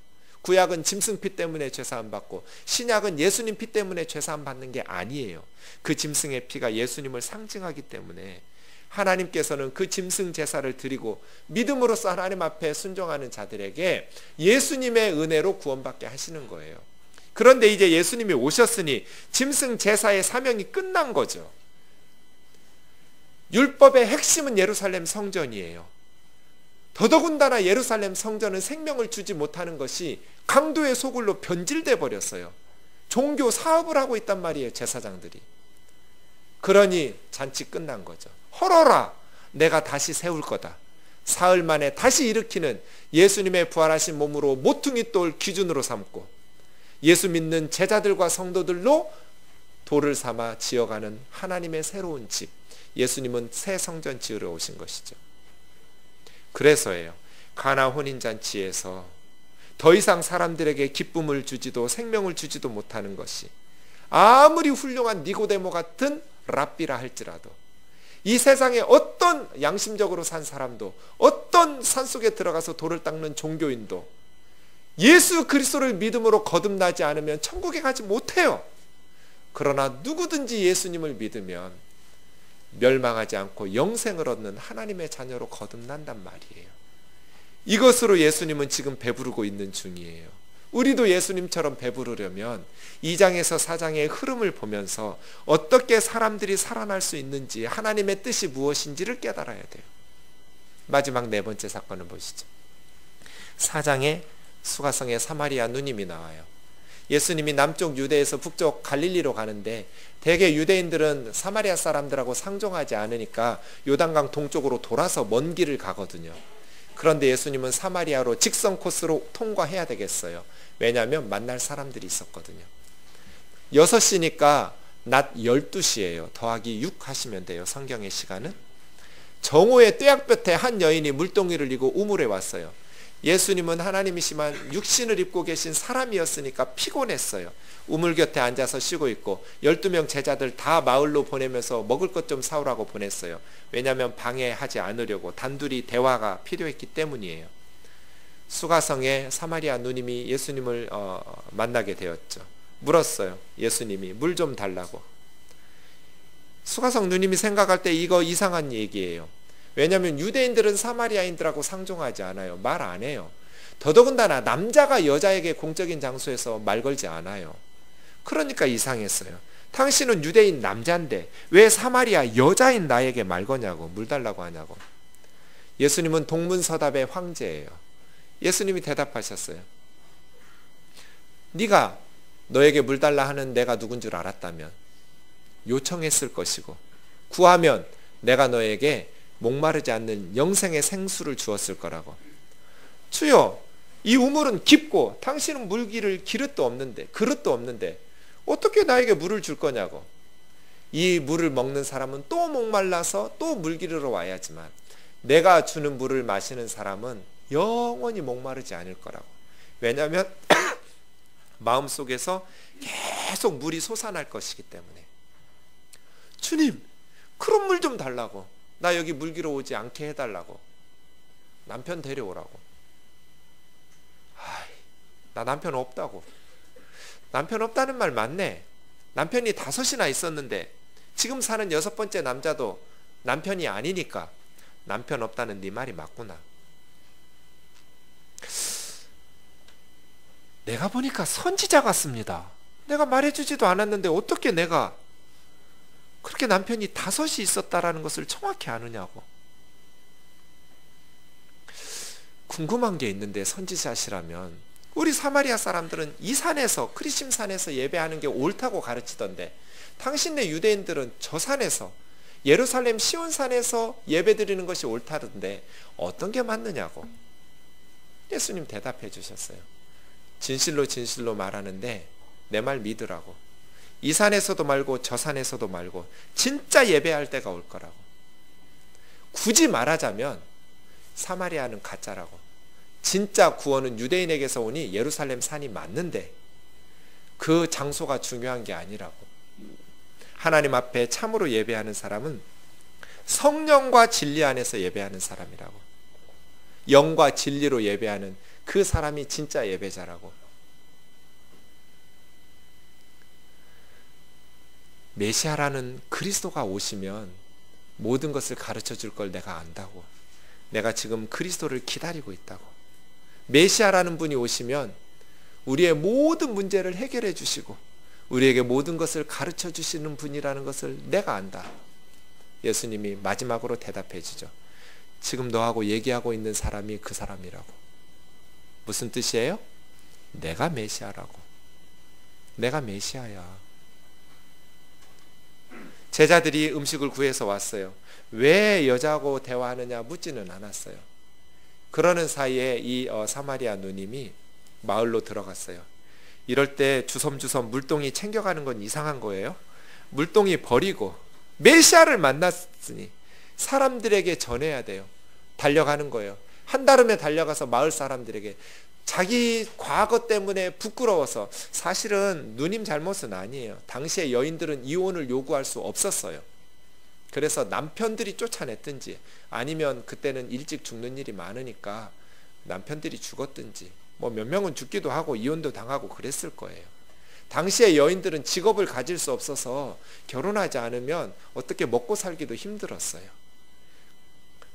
구약은 짐승 피 때문에 죄사함 받고 신약은 예수님 피 때문에 죄사함 받는 게 아니에요. 그 짐승의 피가 예수님을 상징하기 때문에 하나님께서는 그 짐승 제사를 드리고 믿음으로써 하나님 앞에 순종하는 자들에게 예수님의 은혜로 구원받게 하시는 거예요. 그런데 이제 예수님이 오셨으니 짐승 제사의 사명이 끝난 거죠. 율법의 핵심은 예루살렘 성전이에요. 더더군다나 예루살렘 성전은 생명을 주지 못하는 것이 강도의 소굴로 변질돼 버렸어요. 종교 사업을 하고 있단 말이에요, 제사장들이. 그러니 잔치 끝난 거죠. 헐어라, 내가 다시 세울 거다. 사흘 만에 다시 일으키는 예수님의 부활하신 몸으로 모퉁이 돌 기준으로 삼고 예수 믿는 제자들과 성도들로 돌을 삼아 지어가는 하나님의 새로운 집, 예수님은 새 성전 지으러 오신 것이죠. 그래서예요, 가나 혼인잔치에서 더 이상 사람들에게 기쁨을 주지도 생명을 주지도 못하는 것이 아무리 훌륭한 니고데모 같은 랍비라 할지라도 이 세상에 어떤 양심적으로 산 사람도, 어떤 산속에 들어가서 돌을 닦는 종교인도 예수 그리스도를 믿음으로 거듭나지 않으면 천국에 가지 못해요. 그러나 누구든지 예수님을 믿으면 멸망하지 않고 영생을 얻는 하나님의 자녀로 거듭난단 말이에요. 이것으로 예수님은 지금 배부르고 있는 중이에요. 우리도 예수님처럼 배부르려면 2장에서 4장의 흐름을 보면서 어떻게 사람들이 살아날 수 있는지, 하나님의 뜻이 무엇인지를 깨달아야 돼요. 마지막 네 번째 사건을 보시죠. 4장에 수가성의 사마리아 누님이 나와요. 예수님이 남쪽 유대에서 북쪽 갈릴리로 가는데 대개 유대인들은 사마리아 사람들하고 상종하지 않으니까 요단강 동쪽으로 돌아서 먼 길을 가거든요. 그런데 예수님은 사마리아로 직선 코스로 통과해야 되겠어요. 왜냐하면 만날 사람들이 있었거든요. 6시니까 낮 12시예요. 더하기 6 하시면 돼요. 성경의 시간은. 정오의 떼약볕에 한 여인이 물동이를 이고 우물에 왔어요. 예수님은 하나님이시만 육신을 입고 계신 사람이었으니까 피곤했어요. 우물 곁에 앉아서 쉬고 있고 12명 제자들 다 마을로 보내면서 먹을 것 좀 사오라고 보냈어요. 왜냐하면 방해하지 않으려고 단둘이 대화가 필요했기 때문이에요. 수가성에 사마리아 누님이 예수님을 만나게 되었죠. 물었어요. 예수님이 물 좀 달라고. 수가성 누님이 생각할 때 이거 이상한 얘기예요. 왜냐하면 유대인들은 사마리아인들하고 상종하지 않아요. 말 안 해요. 더더군다나 남자가 여자에게 공적인 장소에서 말 걸지 않아요. 그러니까 이상했어요. 당신은 유대인 남자인데 왜 사마리아 여자인 나에게 말 거냐고, 물 달라고 하냐고. 예수님은 동문서답의 황제예요. 예수님이 대답하셨어요. 네가 너에게 물 달라 하는 내가 누군 줄 알았다면 요청했을 것이고 구하면 내가 너에게 목마르지 않는 영생의 생수를 주었을 거라고. 주여, 이 우물은 깊고 당신은 물기를 그릇도 없는데 어떻게 나에게 물을 줄 거냐고. 이 물을 먹는 사람은 또 목말라서 또 물기르러 와야지만 내가 주는 물을 마시는 사람은 영원히 목마르지 않을 거라고. 왜냐하면 마음속에서 계속 물이 솟아날 것이기 때문에. 주님, 그런 물 좀 달라고. 나 여기 물기로 오지 않게 해달라고. 남편 데려오라고. 나 남편 없다고. 남편 없다는 말 맞네. 남편이 5이나 있었는데 지금 사는 6번째 남자도 남편이 아니니까 남편 없다는 네 말이 맞구나. 내가 보니까 선지자 같습니다. 내가 말해주지도 않았는데 어떻게 내가 그렇게 남편이 5이 있었다라는 것을 정확히 아느냐고. 궁금한 게 있는데, 선지자시라면 우리 사마리아 사람들은 이 산에서, 크리심 산에서 예배하는 게 옳다고 가르치던데, 당신네 유대인들은 저 산에서, 예루살렘 시온산에서 예배드리는 것이 옳다던데 어떤 게 맞느냐고. 예수님 대답해 주셨어요. 진실로 진실로 말하는데 내 말 믿으라고. 이 산에서도 말고 저 산에서도 말고 진짜 예배할 때가 올 거라고. 굳이 말하자면 사마리아는 가짜라고. 진짜 구원은 유대인에게서 오니 예루살렘 산이 맞는데 그 장소가 중요한 게 아니라고. 하나님 앞에 참으로 예배하는 사람은 성령과 진리 안에서 예배하는 사람이라고. 영과 진리로 예배하는 그 사람이 진짜 예배자라고. 메시아라는 그리스도가 오시면 모든 것을 가르쳐 줄 걸 내가 안다고. 내가 지금 그리스도를 기다리고 있다고. 메시아라는 분이 오시면 우리의 모든 문제를 해결해 주시고 우리에게 모든 것을 가르쳐 주시는 분이라는 것을 내가 안다. 예수님이 마지막으로 대답해 주죠. 지금 너하고 얘기하고 있는 사람이 그 사람이라고. 무슨 뜻이에요? 내가 메시아라고. 내가 메시아야. 제자들이 음식을 구해서 왔어요. 왜 여자하고 대화하느냐 묻지는 않았어요. 그러는 사이에 이 사마리아 누님이 마을로 들어갔어요. 이럴 때 주섬주섬 물동이 챙겨가는 건 이상한 거예요. 물동이 버리고 메시아를 만났으니 사람들에게 전해야 돼요. 달려가는 거예요. 한달음에 달려가서 마을 사람들에게 자기 과거 때문에 부끄러워서, 사실은 누님 잘못은 아니에요. 당시에 여인들은 이혼을 요구할 수 없었어요. 그래서 남편들이 쫓아냈든지 아니면 그때는 일찍 죽는 일이 많으니까 남편들이 죽었든지 뭐 몇 명은 죽기도 하고 이혼도 당하고 그랬을 거예요. 당시에 여인들은 직업을 가질 수 없어서 결혼하지 않으면 어떻게 먹고 살기도 힘들었어요.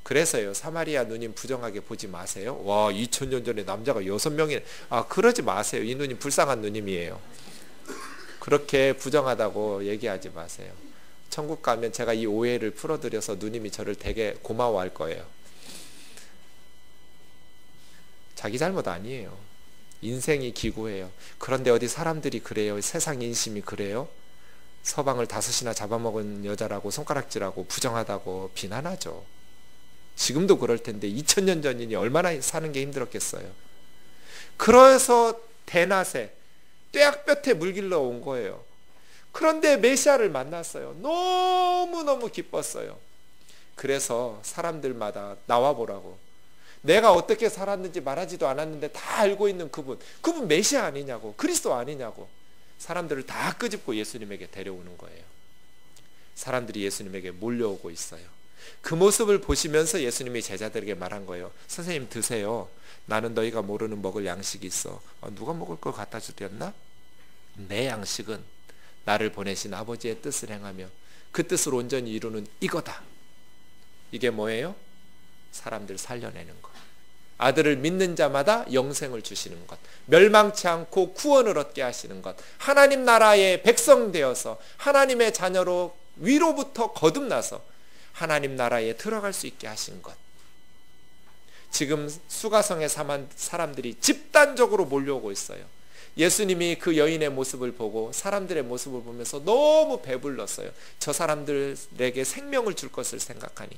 그래서요, 사마리아 누님 부정하게 보지 마세요. 와, 2000년 전에 남자가 6명이네. 그러지 마세요. 이 누님 불쌍한 누님이에요. 그렇게 부정하다고 얘기하지 마세요. 천국 가면 제가 이 오해를 풀어드려서 누님이 저를 되게 고마워할 거예요. 자기 잘못 아니에요. 인생이 기구해요. 그런데 어디 사람들이 그래요? 세상 인심이 그래요? 서방을 5이나 잡아먹은 여자라고 손가락질하고 부정하다고 비난하죠. 지금도 그럴 텐데 2000년 전이니 얼마나 사는 게 힘들었겠어요. 그래서 대낮에 뙤약볕에 물길러 온 거예요. 그런데 메시아를 만났어요. 너무너무 기뻤어요. 그래서 사람들마다 나와보라고. 내가 어떻게 살았는지 말하지도 않았는데 다 알고 있는 그분 메시아 아니냐고, 그리스도 아니냐고. 사람들을 다 끄집고 예수님에게 데려오는 거예요. 사람들이 예수님에게 몰려오고 있어요. 그 모습을 보시면서 예수님이 제자들에게 말한 거예요. 선생님 드세요. 나는 너희가 모르는 먹을 양식이 있어. 누가 먹을 걸 갖다 주렸나? 내 양식은 나를 보내신 아버지의 뜻을 행하며 그 뜻을 온전히 이루는 이거다. 이게 뭐예요? 사람들 살려내는 것. 아들을 믿는 자마다 영생을 주시는 것. 멸망치 않고 구원을 얻게 하시는 것. 하나님 나라의 백성 되어서 하나님의 자녀로 위로부터 거듭나서 하나님 나라에 들어갈 수 있게 하신 것. 지금 수가성의 사람들이 집단적으로 몰려오고 있어요. 예수님이 그 여인의 모습을 보고 사람들의 모습을 보면서 너무 배불렀어요. 저 사람들에게 생명을 줄 것을 생각하니.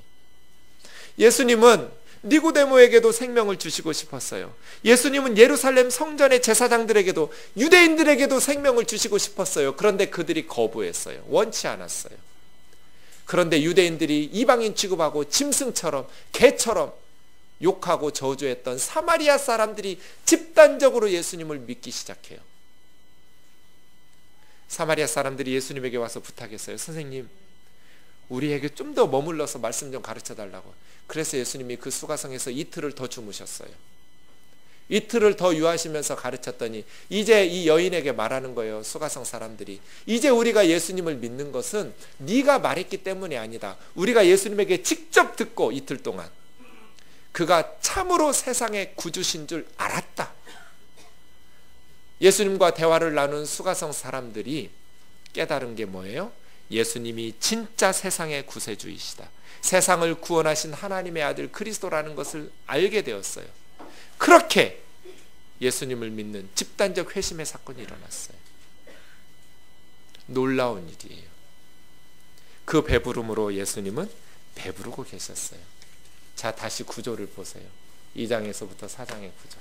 예수님은 니고데모에게도 생명을 주시고 싶었어요. 예수님은 예루살렘 성전의 제사장들에게도, 유대인들에게도 생명을 주시고 싶었어요. 그런데 그들이 거부했어요. 원치 않았어요. 그런데 유대인들이 이방인 취급하고 짐승처럼, 개처럼 욕하고 저주했던 사마리아 사람들이 집단적으로 예수님을 믿기 시작해요. 사마리아 사람들이 예수님에게 와서 부탁했어요. 선생님, 우리에게 좀 더 머물러서 말씀 좀 가르쳐 달라고. 그래서 예수님이 그 수가성에서 이틀을 더 주무셨어요. 이틀을 더 유하시면서 가르쳤더니 이제 이 여인에게 말하는 거예요. 수가성 사람들이. 이제 우리가 예수님을 믿는 것은 네가 말했기 때문이 아니다. 우리가 예수님에게 직접 듣고 이틀 동안 그가 참으로 세상의 구주신 줄 알았다. 예수님과 대화를 나눈 수가성 사람들이 깨달은 게 뭐예요? 예수님이 진짜 세상의 구세주이시다. 세상을 구원하신 하나님의 아들 그리스도라는 것을 알게 되었어요. 그렇게 예수님을 믿는 집단적 회심의 사건이 일어났어요. 놀라운 일이에요. 그 배부름으로 예수님은 배부르고 계셨어요. 자, 다시 구조를 보세요. 2장에서부터 4장의 구조.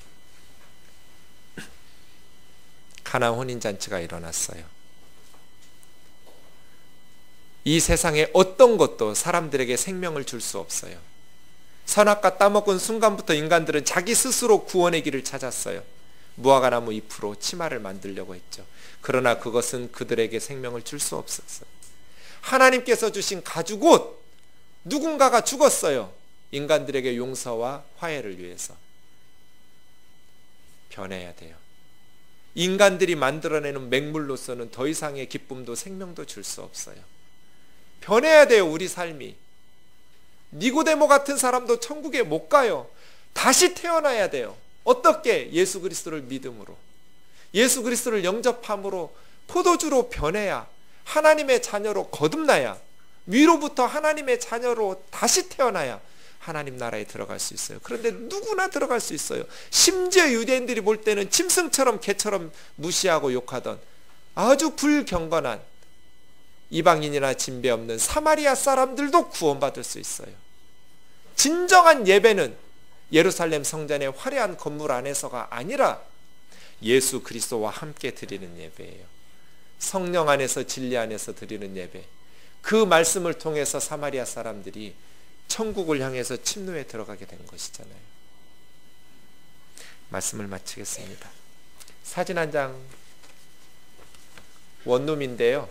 가나 혼인잔치가 일어났어요. 이 세상에 어떤 것도 사람들에게 생명을 줄 수 없어요. 선악과 따먹은 순간부터 인간들은 자기 스스로 구원의 길을 찾았어요. 무화과나무 잎으로 치마를 만들려고 했죠. 그러나 그것은 그들에게 생명을 줄 수 없었어요. 하나님께서 주신 가죽옷, 누군가가 죽었어요. 인간들에게 용서와 화해를 위해서. 변해야 돼요. 인간들이 만들어내는 맹물로서는 더 이상의 기쁨도 생명도 줄 수 없어요. 변해야 돼요. 우리 삶이. 니고데모 같은 사람도 천국에 못 가요. 다시 태어나야 돼요. 어떻게? 예수 그리스도를 믿음으로, 예수 그리스도를 영접함으로 포도주로 변해야, 하나님의 자녀로 거듭나야, 위로부터 하나님의 자녀로 다시 태어나야 하나님 나라에 들어갈 수 있어요. 그런데 누구나 들어갈 수 있어요. 심지어 유대인들이 볼 때는 짐승처럼 개처럼 무시하고 욕하던 아주 불경건한 이방인이나 진배 없는 사마리아 사람들도 구원받을 수 있어요. 진정한 예배는 예루살렘 성전의 화려한 건물 안에서가 아니라 예수 그리스도와 함께 드리는 예배예요. 성령 안에서, 진리 안에서 드리는 예배. 그 말씀을 통해서 사마리아 사람들이 천국을 향해서 침노에 들어가게 된 것이잖아요. 말씀을 마치겠습니다. 사진 한 장, 원룸인데요.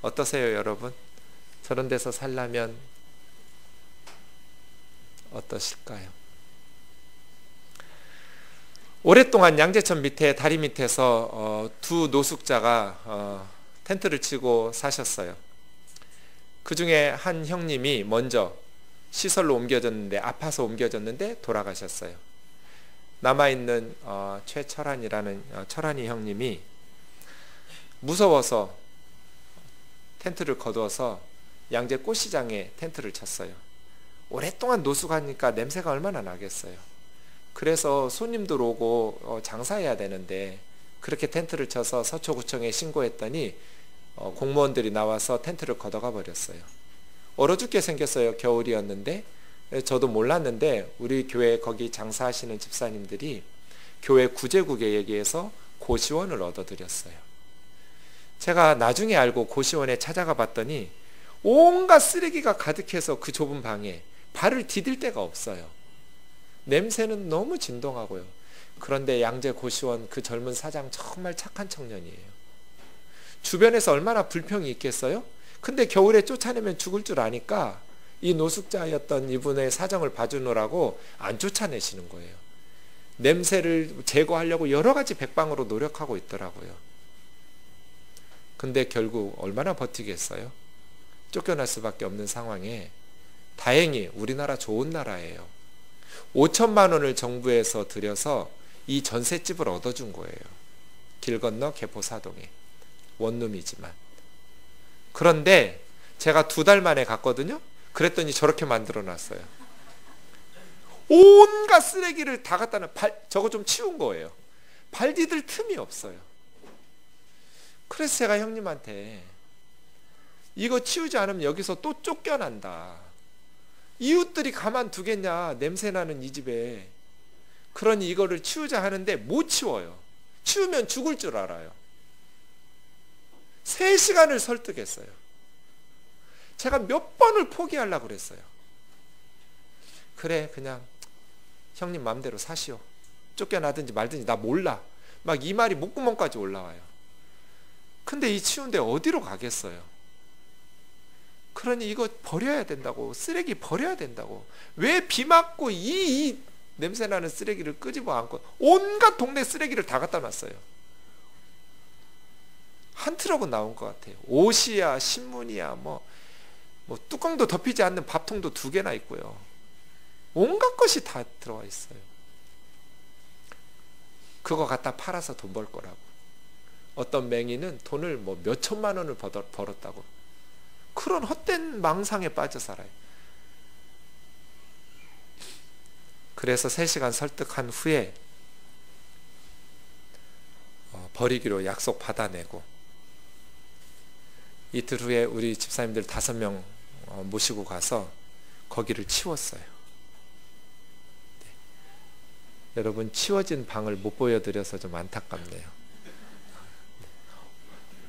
어떠세요, 여러분? 저런 데서 살려면 어떠실까요? 오랫동안 양재천 밑에 다리 밑에서 두 노숙자가 텐트를 치고 사셨어요. 그 중에 한 형님이 먼저 시설로 옮겨졌는데, 아파서 옮겨졌는데 돌아가셨어요. 남아있는 최철한이라는 철한이 형님이 무서워서 텐트를 거두어서 양재 꽃시장에 텐트를 쳤어요. 오랫동안 노숙하니까 냄새가 얼마나 나겠어요. 그래서 손님들 오고 장사해야 되는데 그렇게 텐트를 쳐서 서초구청에 신고했더니 공무원들이 나와서 텐트를 걷어가 버렸어요. 얼어 죽게 생겼어요. 겨울이었는데. 저도 몰랐는데 우리 교회 거기 장사하시는 집사님들이 교회 구제국에 얘기해서 고시원을 얻어드렸어요. 제가 나중에 알고 고시원에 찾아가 봤더니 온갖 쓰레기가 가득해서 그 좁은 방에 발을 디딜 데가 없어요. 냄새는 너무 진동하고요. 그런데 양재 고시원 그 젊은 사장 정말 착한 청년이에요. 주변에서 얼마나 불평이 있겠어요? 근데 겨울에 쫓아내면 죽을 줄 아니까 이 노숙자였던 이분의 사정을 봐주느라고 안 쫓아내시는 거예요. 냄새를 제거하려고 여러 가지 백방으로 노력하고 있더라고요. 근데 결국 얼마나 버티겠어요? 쫓겨날 수밖에 없는 상황에 다행히 우리나라 좋은 나라예요. 5천만 원을 정부에서 들여서 이 전셋집을 얻어준 거예요. 길 건너 개포사동에. 원룸이지만. 그런데 제가 2달 만에 갔거든요. 그랬더니 저렇게 만들어 놨어요. 온갖 쓰레기를 다 갖다 놔. 저거 좀 치운 거예요. 발 디딜 틈이 없어요. 그래서 제가 형님한테 이거 치우지 않으면 여기서 또 쫓겨난다. 이웃들이 가만두겠냐, 냄새나는 이 집에. 그러니 이거를 치우자 하는데 못 치워요. 치우면 죽을 줄 알아요. 3시간을 설득했어요. 제가 몇 번을 포기하려고 그랬어요. 그래, 그냥 형님 마음대로 사시오. 쫓겨나든지 말든지 나 몰라. 막 이 말이 목구멍까지 올라와요. 근데 이 치운데 어디로 가겠어요? 그러니 이거 버려야 된다고, 쓰레기 버려야 된다고. 왜 비 맞고 이 냄새나는 쓰레기를 끄집어 안고 온갖 동네 쓰레기를 다 갖다 놨어요. 한 트럭은 나온 것 같아요. 옷이야, 신문이야, 뭐 뚜껑도 덮이지 않는 밥통도 2개나 있고요. 온갖 것이 다 들어와 있어요. 그거 갖다 팔아서 돈 벌 거라고. 어떤 맹인은 돈을 뭐 몇 천만 원을 벌었다고. 그런 헛된 망상에 빠져 살아요. 그래서 3시간 설득한 후에 버리기로 약속 받아내고, 이틀 후에 우리 집사님들 5명 모시고 가서 거기를 치웠어요. 네. 여러분, 치워진 방을 못 보여드려서 좀 안타깝네요.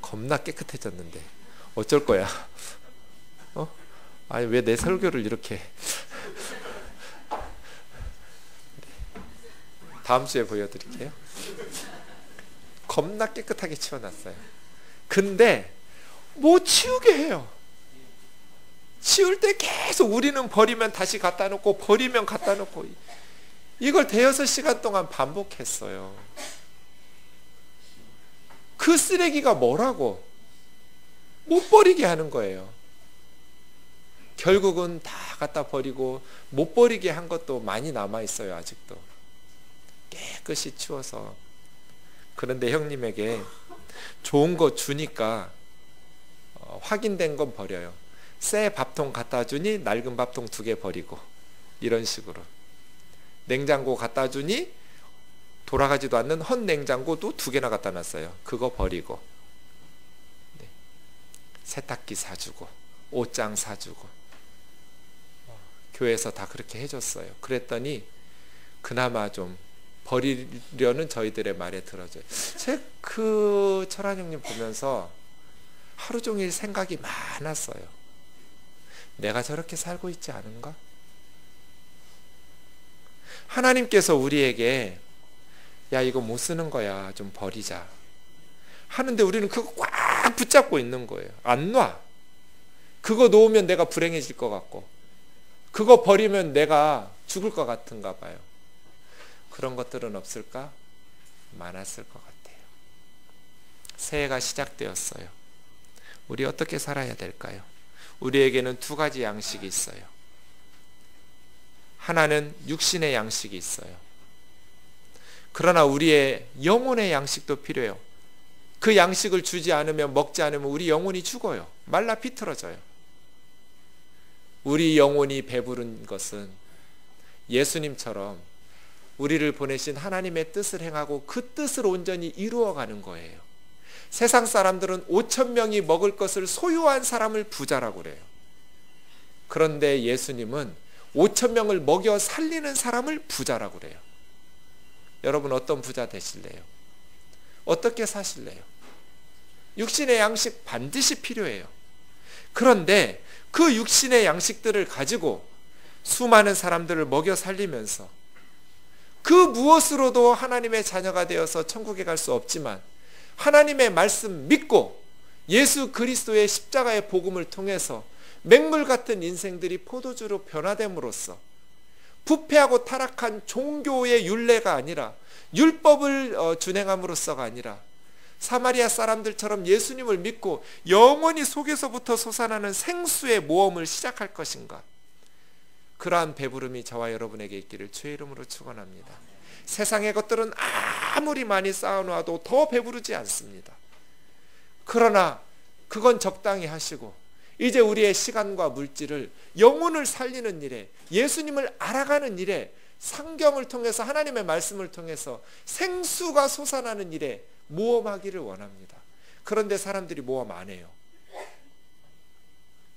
겁나 깨끗해졌는데 어쩔 거야? 아니, 왜 내 설교를 이렇게. 다음 주에 보여드릴게요. 겁나 깨끗하게 치워놨어요. 근데 못 치우게 해요. 치울 때 계속 우리는 버리면 다시 갖다 놓고, 버리면 갖다 놓고, 이걸 5시간 동안 반복했어요. 그 쓰레기가 뭐라고? 못 버리게 하는 거예요. 결국은 다 갖다 버리고, 못 버리게 한 것도 많이 남아있어요. 아직도 깨끗이 치워서. 그런데 형님에게 좋은 거 주니까 확인된 건 버려요. 새 밥통 갖다 주니 낡은 밥통 2개 버리고, 이런 식으로. 냉장고 갖다 주니 돌아가지도 않는 헛 냉장고도 2개나 갖다 놨어요. 그거 버리고. 네. 세탁기 사주고, 옷장 사주고. 교회에서 다 그렇게 해줬어요. 그랬더니 그나마 좀 버리려는 저희들의 말에 들어줘요. 제가 그 철환 형님 보면서 하루 종일 생각이 많았어요. 내가 저렇게 살고 있지 않은가? 하나님께서 우리에게 야, 이거 못 쓰는 거야, 좀 버리자 하는데 우리는 그거 꽉 붙잡고 있는 거예요. 안 놔. 그거 놓으면 내가 불행해질 것 같고, 그거 버리면 내가 죽을 것 같은가 봐요. 그런 것들은 없을까? 많았을 것 같아요. 새해가 시작되었어요. 우리 어떻게 살아야 될까요? 우리에게는 2가지 양식이 있어요. 하나는 육신의 양식이 있어요. 그러나 우리의 영혼의 양식도 필요해요. 그 양식을 주지 않으면, 먹지 않으면 우리 영혼이 죽어요. 말라 비틀어져요. 우리 영혼이 배부른 것은 예수님처럼 우리를 보내신 하나님의 뜻을 행하고 그 뜻을 온전히 이루어가는 거예요. 세상 사람들은 5,000명이 먹을 것을 소유한 사람을 부자라고 그래요. 그런데 예수님은 5,000명을 먹여 살리는 사람을 부자라고 그래요. 여러분, 어떤 부자 되실래요? 어떻게 사실래요? 육신의 양식 반드시 필요해요. 그런데 그 육신의 양식들을 가지고 수많은 사람들을 먹여 살리면서 그 무엇으로도 하나님의 자녀가 되어서 천국에 갈 수 없지만, 하나님의 말씀 믿고 예수 그리스도의 십자가의 복음을 통해서 맹물 같은 인생들이 포도주로 변화됨으로써 부패하고 타락한 종교의 율례가 아니라, 율법을 준행함으로써가 아니라, 사마리아 사람들처럼 예수님을 믿고 영원히 속에서부터 솟아나는 생수의 모험을 시작할 것인가? 그러한 배부름이 저와 여러분에게 있기를 주의 이름으로 축원합니다. 세상의 것들은 아무리 많이 쌓아놓아도 더 배부르지 않습니다. 그러나 그건 적당히 하시고, 이제 우리의 시간과 물질을 영혼을 살리는 일에, 예수님을 알아가는 일에, 성경을 통해서, 하나님의 말씀을 통해서 생수가 솟아나는 일에 모험하기를 원합니다. 그런데 사람들이 모험 안 해요.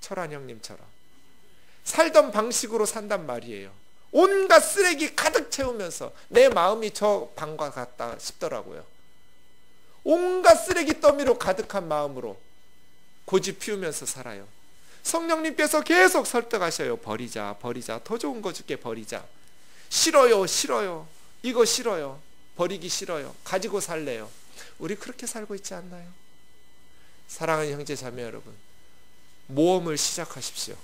철환 형님처럼 살던 방식으로 산단 말이에요. 온갖 쓰레기 가득 채우면서 내 마음이 저 방과 같다 싶더라고요. 온갖 쓰레기 더미로 가득한 마음으로 고집 피우면서 살아요. 성령님께서 계속 설득하셔요. 버리자, 버리자. 더 좋은 거 줄게, 버리자. 싫어요, 싫어요. 이거 싫어요. 버리기 싫어요. 가지고 살래요. 우리 그렇게 살고 있지 않나요? 사랑하는 형제 자매 여러분, 모험을 시작하십시오.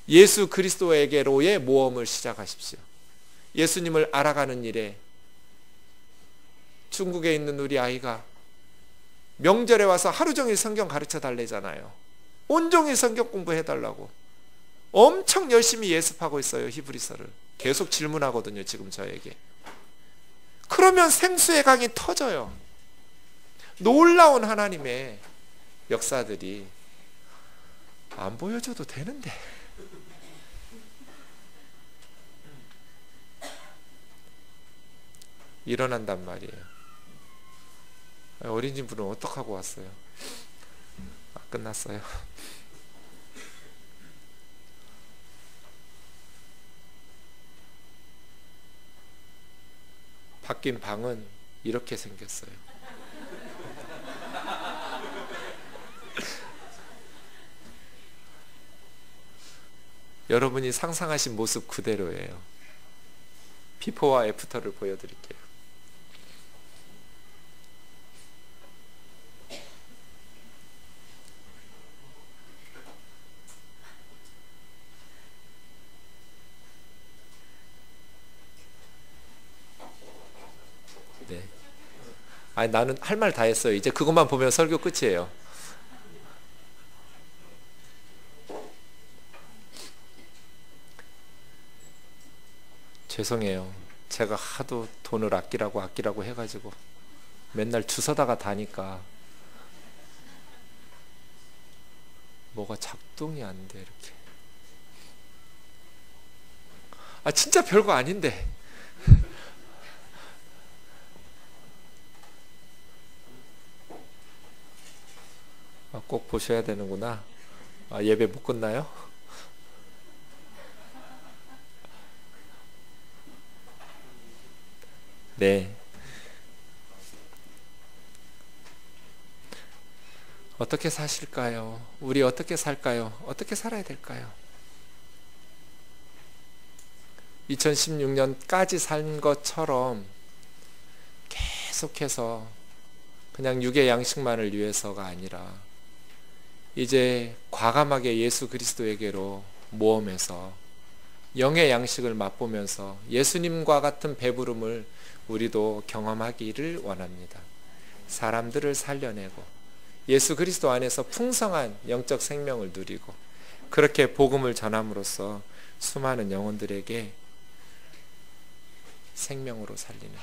예수 그리스도에게로의 모험을 시작하십시오. 예수님을 알아가는 일에, 중국에 있는 우리 아이가 명절에 와서 하루 종일 성경 가르쳐 달래잖아요. 온종일 성경 공부해달라고 엄청 열심히 예습하고 있어요. 히브리서를 계속 질문하거든요. 지금 저에게. 그러면 생수의 강이 터져요. 놀라운 하나님의 역사들이 안 보여줘도 되는데 일어난단 말이에요. 어린이집은 어떻게 하고 왔어요? 끝났어요. 바뀐 방은 이렇게 생겼어요. 여러분이 상상하신 모습 그대로예요. 비포와 애프터를 보여드릴게요. 네. 아니, 나는 할 말 다 했어요. 이제 그것만 보면 설교 끝이에요. 죄송해요. 제가 하도 돈을 아끼라고 해가지고 맨날 주워다가 다니까 뭐가 작동이 안 돼, 이렇게. 아, 진짜 별거 아닌데. 아, 꼭 보셔야 되는구나. 아, 예배 못 끝나요? 네. 어떻게 사실까요? 우리 어떻게 살까요? 어떻게 살아야 될까요? 2016년까지 산 것처럼 계속해서 그냥 육의 양식만을 위해서가 아니라 이제 과감하게 예수 그리스도에게로 모험해서 영의 양식을 맛보면서 예수님과 같은 배부름을 우리도 경험하기를 원합니다. 사람들을 살려내고 예수 그리스도 안에서 풍성한 영적 생명을 누리고 그렇게 복음을 전함으로써 수많은 영혼들에게 생명으로 살리는,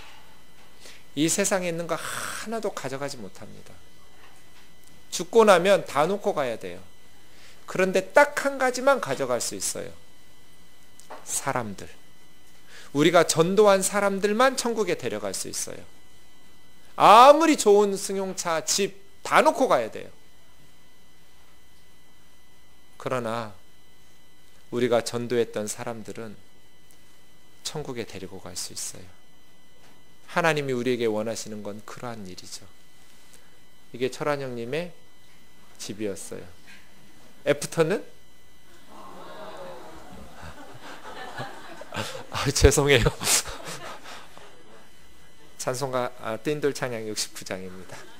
이 세상에 있는 거 하나도 가져가지 못합니다. 죽고 나면 다 놓고 가야 돼요. 그런데 딱 한 가지만 가져갈 수 있어요. 사람들. 우리가 전도한 사람들만 천국에 데려갈 수 있어요. 아무리 좋은 승용차, 집 다 놓고 가야 돼요. 그러나 우리가 전도했던 사람들은 천국에 데리고 갈 수 있어요. 하나님이 우리에게 원하시는 건 그러한 일이죠. 이게 철환 형님의 집이었어요. 애프터는? 아, 죄송해요. 찬송가 띵돌 찬양 69장입니다.